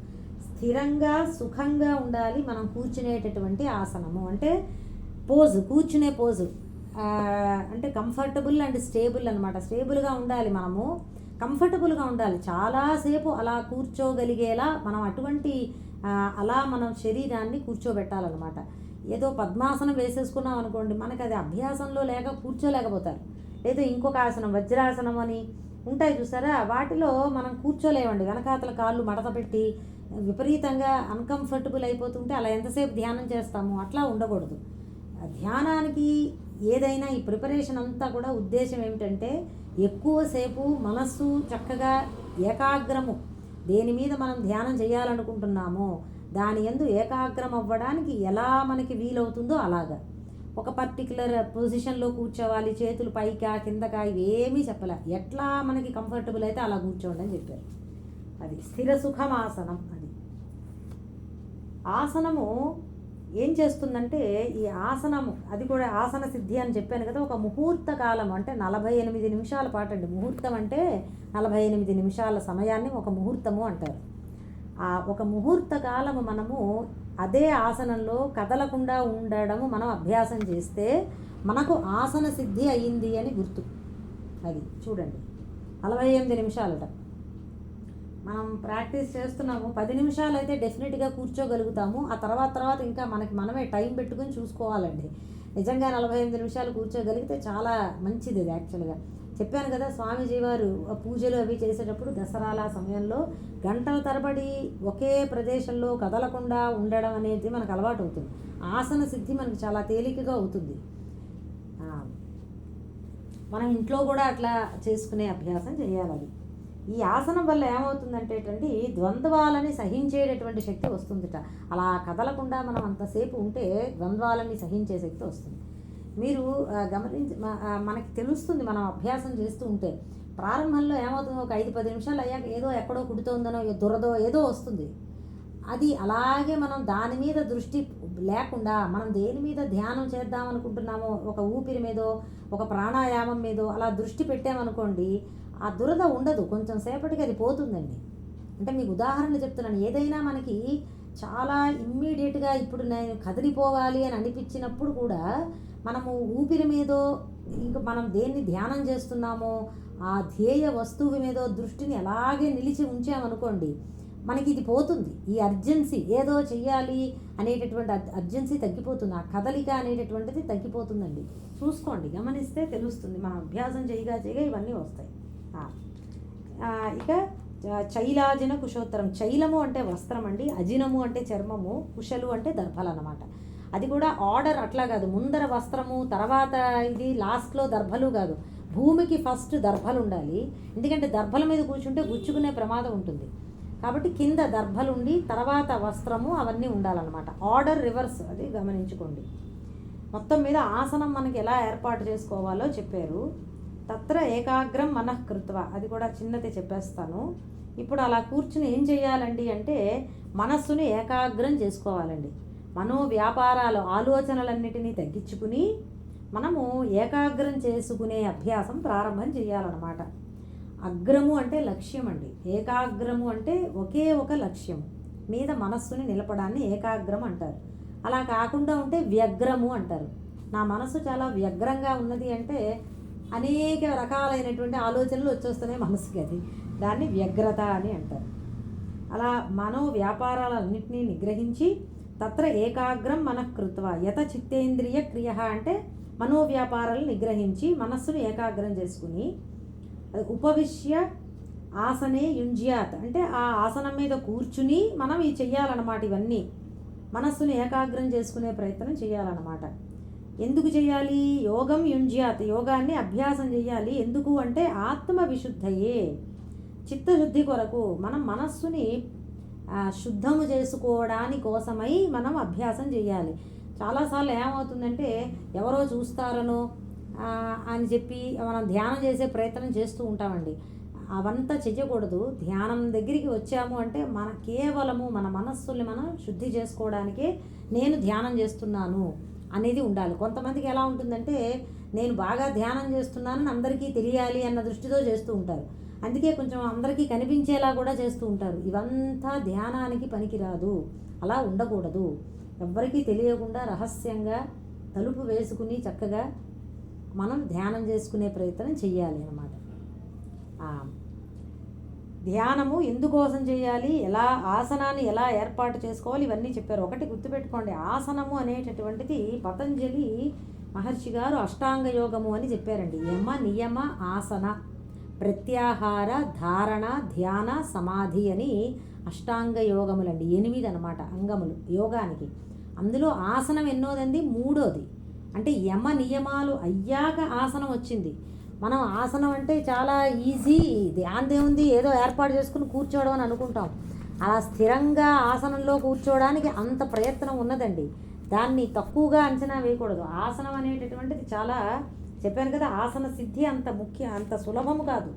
స్థిరంగా సుఖంగా ఉండాలి మనం కూర్చునేటటువంటి ఆసనము. అంటే పోజు, కూర్చునే పోజు అంటే కంఫర్టబుల్ అండ్ స్టేబుల్ అనమాట. స్టేబుల్గా ఉండాలి, మనము కంఫర్టబుల్గా ఉండాలి. చాలాసేపు అలా కూర్చోగలిగేలా మనం అలా మనం శరీరాన్ని కూర్చోబెట్టాలన్నమాట. ఏదో పద్మాసనం వేసేసుకున్నాం అనుకోండి, మనకి అది అభ్యాసంలో లేక కూర్చోలేకపోతారు. లేదా ఇంకొక ఆసనం వజ్రాసనం అని ఉంటాయి చూసారా, వాటిలో మనం కూర్చోలేమండి. వెనకాతల కాళ్ళు మడత పెట్టి విపరీతంగా అన్కంఫర్టబుల్ అయిపోతుంటే అలా ఎంతసేపు ధ్యానం చేస్తాము? అట్లా ఉండకూడదు. ధ్యానానికి ఏదైనా ఈ ప్రిపరేషన్ అంతా కూడా ఉద్దేశం ఏమిటంటే ఎక్కువసేపు మనస్సు చక్కగా ఏకాగ్రము, దేని మీద మనం ధ్యానం చేయాలనుకుంటున్నామో దాని యందు ఏకాగ్రం అవ్వడానికి ఎలా మనకి వీలవుతుందో అలాగా ఒక పర్టికులర్ పొజిషన్లో కూర్చోవాలి, చేతులు పైకా కిందకా ఇవేమీ చెప్పలే. ఎట్లా మనకి కంఫర్టబుల్ అయితే అలా కూర్చోండి అని చెప్పారు. అది స్థిర సుఖమాసనం. అది ఆసనము ఏం చేస్తుందంటే, ఈ ఆసనము అది కూడా ఆసన సిద్ధి అని చెప్పాను కదా, ఒక ముహూర్త కాలం అంటే 48 నిమిషాల పాటు అండి. ముహూర్తం అంటే 48 నిమిషాల సమయాన్ని ఒక ముహూర్తము అంటారు. ఆ ఒక ముహూర్త కాలము మనము అదే ఆసనంలో కదలకుండా ఉండడము మనం అభ్యాసం చేస్తే మనకు ఆసన సిద్ధి అయ్యింది అని గుర్తు. అది చూడండి, 48 నిమిషాలట మనం ప్రాక్టీస్ చేస్తున్నాము. 10 నిమిషాలు అయితే డెఫినెట్గా కూర్చోగలుగుతాము. ఆ తర్వాత ఇంకా మనమే టైం పెట్టుకుని చూసుకోవాలండి. నిజంగా 48 నిమిషాలు కూర్చోగలిగితే చాలా మంచిది. అది యాక్చువల్గా చెప్పాను కదా, స్వామీజీ వారు పూజలు అవి చేసేటప్పుడు దసరాల సమయంలో గంటల తరబడి ఒకే ప్రదేశంలో కదలకుండా ఉండడం అనేది మనకు అలవాటు అవుతుంది. ఆసన సిద్ధి మనకు చాలా తేలికగా అవుతుంది. మనం ఇంట్లో కూడా అట్లా చేసుకునే అభ్యాసం చేయాలి. అది ఈ ఆసనం వల్ల ఏమవుతుందంటే ద్వంద్వాలని సహించేటటువంటి శక్తి వస్తుందిట. అలా కదలకుండా మనం అంతసేపు ఉంటే ద్వంద్వాలని సహించే శక్తి వస్తుంది. మీరు గమనించి మనకి తెలుస్తుంది, మనం అభ్యాసం చేస్తూ ఉంటే. ప్రారంభంలో ఏమవుతుందో ఒక 5-10 నిమిషాలు అయ్యాక ఏదో ఎక్కడో కుడుతోందనో దురదో ఏదో వస్తుంది. అది అలాగే మనం దాని మీద దృష్టి లేకుండా మనం దేని మీద ధ్యానం చేద్దాం అనుకుంటున్నామో, ఒక ఊపిరి మీదో ఒక ప్రాణాయామం మీదో అలా దృష్టి పెట్టామనుకోండి, ఆ దురద ఉండదు. కొంచెం సేపటికి అది పోతుందండి. అంటే మీకు ఉదాహరణ చెప్తున్నాను. ఏదైనా మనకి చాలా ఇమ్మీడియట్గా ఇప్పుడు నేను కదిలిపోవాలి అని అనిపించినప్పుడు కూడా మనము ఊపిరి మీదో ఇంకా మనం దేన్ని ధ్యానం చేస్తున్నామో ఆ ధ్యేయ వస్తువు మీదో దృష్టిని అలాగే నిలిచి ఉంచామనుకోండి, మనకి ఇది పోతుంది. ఈ అర్జెన్సీ ఏదో చెయ్యాలి అనేటటువంటి అర్జెన్సీ తగ్గిపోతుంది. ఆ కదలిక అనేటటువంటిది తగ్గిపోతుందండి. చూసుకోండి, గమనిస్తే తెలుస్తుంది. మనం అభ్యాసం చేయగా ఇవన్నీ వస్తాయి. ఇక చైలాజిన కుశోత్తరం. చైలము అంటే వస్త్రం అండి, అజినము అంటే చర్మము, కుశలు అంటే దర్భలు అన్నమాట. అది కూడా ఆర్డర్ అట్లా కాదు, ముందర వస్త్రము తర్వాత ఇది లాస్ట్లో దర్భలు కాదు. భూమికి ఫస్ట్ దర్భలు ఉండాలి. ఎందుకంటే దర్భల మీద కూర్చుంటే గుచ్చుకునే ప్రమాదం ఉంటుంది. కాబట్టి కింద దర్భలు ఉండి తర్వాత వస్త్రము అవన్నీ ఉండాలన్నమాట. ఆర్డర్ రివర్స్, అది గమనించుకోండి. మొత్తం మీద ఆసనం మనకి ఎలా ఏర్పాటు చేసుకోవాలో చెప్పారు. తత్ర ఏకాగ్రం మనఃకృత్వ, అది కూడా చిన్నది చెప్పేస్తాను. ఇప్పుడు అలా కూర్చుని ఏం చేయాలండి అంటే మనస్సుని ఏకాగ్రం చేసుకోవాలండి. మనోవ్యాపారాలు ఆలోచనలన్నిటినీ తగ్గించుకుని మనము ఏకాగ్రం చేసుకునే అభ్యాసం ప్రారంభం చేయాలన్నమాట. అగ్రము అంటే లక్ష్యం అండి, ఏకాగ్రము అంటే ఒకే ఒక లక్ష్యం మీద మనస్సుని నిలపడాన్ని ఏకాగ్రం అంటారు. అలా కాకుండా ఉంటే వ్యగ్రము అంటారు. నా మనసు చాలా వ్యగ్రంగా ఉన్నది అంటే అనేక రకాలైనటువంటి ఆలోచనలు వచ్చేస్తున్నాయి మనసుకి, అది దాన్ని వ్యగ్రత అని అంటారు. అలా మనోవ్యాపారాలన్నింటినీ నిగ్రహించి తత్ర ఏకాగ్రం మనఃకృత్వ యత చిత్తేంద్రియ క్రియ అంటే మనోవ్యాపారాలను నిగ్రహించి మనస్సును ఏకాగ్రం చేసుకుని అది ఉపవిశ్య ఆసనే యుంజ్యాత్ అంటే ఆ ఆసనం మీద కూర్చుని మనం ఇవి చెయ్యాలన్నమాట. ఇవన్నీ మనస్సును ఏకాగ్రం చేసుకునే ప్రయత్నం చేయాలన్నమాట. ఎందుకు చేయాలి? యోగం యుంజ్యాత్, యోగాన్ని అభ్యాసం చేయాలి. ఎందుకు అంటే ఆత్మ విశుద్ధయే, చిత్తశుద్ధి కొరకు మనం మనస్సుని శుద్ధము చేసుకోవడాని కోసమై మనం అభ్యాసం చేయాలి. చాలాసార్లు ఏమవుతుందంటే ఎవరో చూస్తారనో అని చెప్పి మనం ధ్యానం చేసే ప్రయత్నం చేస్తూ ఉంటామండి. అవంతా చెయ్యకూడదు. ధ్యానం దగ్గరికి వచ్చాము అంటే కేవలము మన మనస్సుని మనం శుద్ధి చేసుకోవడానికే నేను ధ్యానం చేస్తున్నాను అనేది ఉండాలి. కొంతమందికి ఎలా ఉంటుందంటే నేను బాగా ధ్యానం చేస్తున్నానని అందరికీ తెలియాలి అన్న దృష్టితో చేస్తూ ఉంటారు. అందుకే కొంచెం అందరికీ కనిపించేలా కూడా చేస్తూ ఉంటారు. ఇవంతా ధ్యానానికి పనికిరాదు, అలా ఉండకూడదు. ఎవ్వరికీ తెలియకుండా రహస్యంగా తలుపు వేసుకుని చక్కగా మనం ధ్యానం చేసుకునే ప్రయత్నం చెయ్యాలి అన్నమాట. ధ్యానము ఎందుకోసం చేయాలి, ఎలా ఆసనాన్ని ఎలా ఏర్పాటు చేసుకోవాలి, ఇవన్నీ చెప్పారు. ఒకటి గుర్తుపెట్టుకోండి, ఆసనము అనేటటువంటిది పతంజలి మహర్షి గారు అష్టాంగ యోగము అని చెప్పారండి. యమ నియమ ఆసన ప్రత్యాహార ధారణ ధ్యాన సమాధి అని అష్టాంగ యోగములండి. 8 అన్నమాట అంగములు యోగానికి. అందులో ఆసనం ఎన్నోదండి? 3వది. అంటే యమ నియమాలు అయ్యాక ఆసనం వచ్చింది. మనం ఆసనం అంటే చాలా ఈజీ, ధ్యానం ఏదో ఏర్పాటు చేసుకుని కూర్చోవడం అని అనుకుంటాం. అలా స్థిరంగా ఆసనంలో కూర్చోవడానికి అంత ప్రయత్నం ఉన్నదండి. దాన్ని తక్కువగా అంచనా వేయకూడదు. ఆసనం అనేటటువంటిది చాలా చెప్పాను కదా, ఆసన సిద్ధి అంత అంత సులభము కాదు.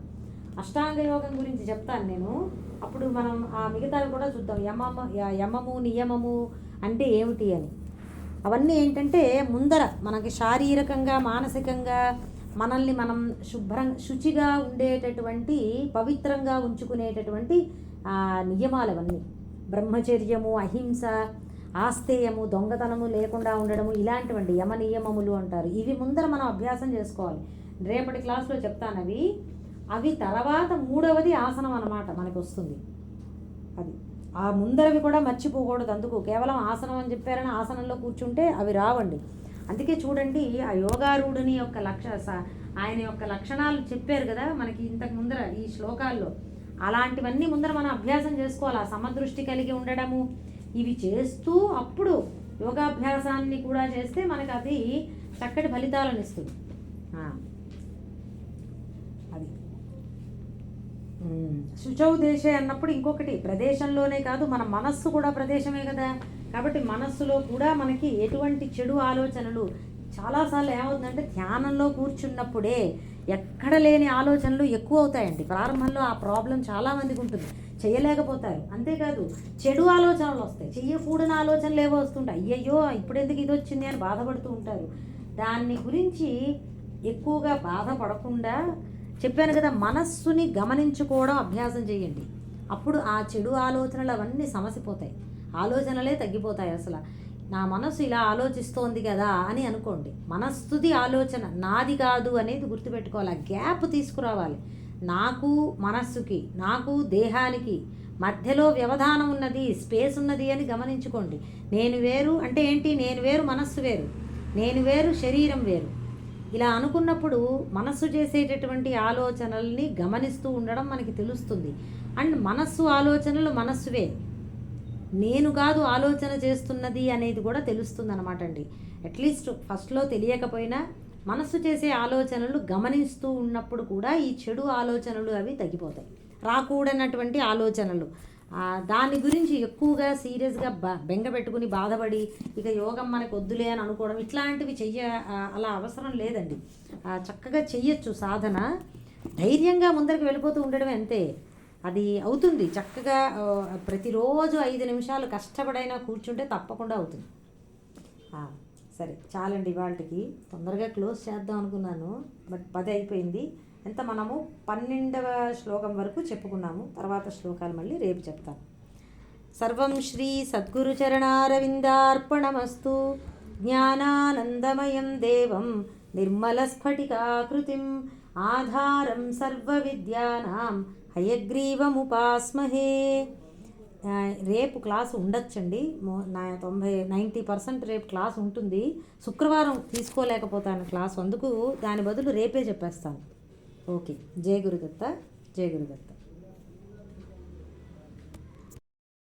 అష్టాంగ యోగం గురించి చెప్తాను నేను, అప్పుడు మనం ఆ మిగతావి కూడా చూద్దాం. యమము నియమము అంటే ఏమిటి అని. అవన్నీ ఏంటంటే ముందర మనకి శారీరకంగా మానసికంగా మనల్ని మనం శుచిగా ఉండేటటువంటి పవిత్రంగా ఉంచుకునేటటువంటి నియమాలు అవన్నీ. బ్రహ్మచర్యము, అహింస, ఆస్తేయము, దొంగతనము లేకుండా ఉండడము, ఇలాంటివంటి యమ నియమములు అంటారు. ఇవి ముందర మనం అభ్యాసం చేసుకోవాలి. రేపటి క్లాస్లో చెప్తాను అవి తర్వాత మూడవది ఆసనం అన్నమాట మనకు వస్తుంది. అది ఆ ముందరవి కూడా మర్చిపోకూడదు. అందుకు కేవలం ఆసనం అని చెప్పారని ఆసనంలో కూర్చుంటే అవి రావండి. అందుకే చూడండి, ఆ యోగారూఢుని యొక్క ఆయన యొక్క లక్షణాలు చెప్పారు కదా మనకి ఇంతకు ముందర ఈ శ్లోకాల్లో. అలాంటివన్నీ ముందర మనం అభ్యాసం చేసుకోవాలి. ఆ సమదృష్టి కలిగి ఉండడము, ఇవి చేస్తూ అప్పుడు యోగాభ్యాసాన్ని కూడా చేస్తే మనకు అది చక్కటి ఫలితాలను ఇస్తుంది. అది శుచౌ దేశే అన్నప్పుడు ఇంకొకటి, ప్రదేశంలోనే కాదు మన మనస్సు కూడా ప్రదేశమే కదా. కాబట్టి మనస్సులో కూడా మనకి ఎటువంటి చెడు ఆలోచనలు చాలాసార్లు ఏమవుతుందంటే ధ్యానంలో కూర్చున్నప్పుడే ఎక్కడ లేని ఆలోచనలు ఎక్కువ అవుతాయండి. ప్రారంభంలో ఆ ప్రాబ్లం చాలామందికి ఉంటుంది, చేయలేకపోతారు. అంతేకాదు చెడు ఆలోచనలు వస్తాయి, చెయ్యకూడని ఆలోచనలు ఏవో వస్తుంటాయి. అయ్యయ్యో ఇప్పుడెందుకు ఇది వచ్చింది అని బాధపడుతూ ఉంటారు. దాన్ని గురించి ఎక్కువగా బాధపడకుండా చెప్పాను కదా, మనస్సుని గమనించుకోవడం అభ్యాసం చేయండి. అప్పుడు ఆ చెడు ఆలోచనలు అవన్నీ సమసిపోతాయి, ఆలోచనలే తగ్గిపోతాయి. అసలు నా మనస్సు ఇలా ఆలోచిస్తోంది కదా అని అనుకోండి. మనస్సుది ఆలోచన, నాది కాదు అనేది గుర్తుపెట్టుకోవాలి. ఆ గ్యాప్ తీసుకురావాలి. నాకు మనస్సుకి, నాకు దేహానికి మధ్యలో వ్యవధానం ఉన్నది, స్పేస్ ఉన్నది అని గమనించుకోండి. నేను వేరు అంటే ఏంటి? నేను వేరు, మనస్సు వేరు. నేను వేరు, శరీరం వేరు. ఇలా అనుకున్నప్పుడు మనస్సు చేసేటటువంటి ఆలోచనల్ని గమనిస్తూ ఉండడం మనకి తెలుస్తుంది. అండ్ మనస్సు ఆలోచనలు మనస్సువే, నేను కాదు ఆలోచన చేస్తున్నది అనేది కూడా తెలుస్తుంది అనమాట అండి. అట్లీస్ట్ ఫస్ట్లో తెలియకపోయినా మనస్సు చేసే ఆలోచనలు గమనిస్తూ ఉన్నప్పుడు కూడా ఈ చెడు ఆలోచనలు అవి తగ్గిపోతాయి. రాకూడనటువంటి ఆలోచనలు, దాని గురించి ఎక్కువగా సీరియస్గా బెంగ పెట్టుకుని బాధపడి ఇక యోగం మనకు వద్దులే అని అనుకోవడం, ఇట్లాంటివి అలా అవసరం లేదండి. చక్కగా చెయ్యొచ్చు సాధన, ధైర్యంగా ముందరికి వెళ్ళిపోతూ ఉండడం అంతే. అది అవుతుంది చక్కగా. ప్రతిరోజు 5 నిమిషాలు కష్టపడైనా కూర్చుంటే తప్పకుండా అవుతుంది. సరే చాలండి, ఇవాళకి తొందరగా క్లోజ్ చేద్దాం అనుకున్నాను, బట్ 10 అయిపోయింది. ఎంత మనము 12వ శ్లోకం వరకు చెప్పుకున్నాము. తర్వాత శ్లోకాలు మళ్ళీ రేపు చెప్తాను. సర్వం శ్రీ సద్గురు చరణారవిందార్పణమస్తు. జ్ఞానానందమయం దేవం నిర్మలస్ఫటికాకృతిం ఆధారం సర్వవిద్యానాం హయగ్రీవముపాస్మహే. రేపు క్లాసు ఉండొచ్చండి, 90% రేపు క్లాస్ ఉంటుంది. శుక్రవారం తీసుకోలేకపోతాను క్లాసు, అందుకు దాని బదులు రేపే చెప్పేస్తాను. ఓకే. జయ గురుదత్త, జయ గురుదత్త.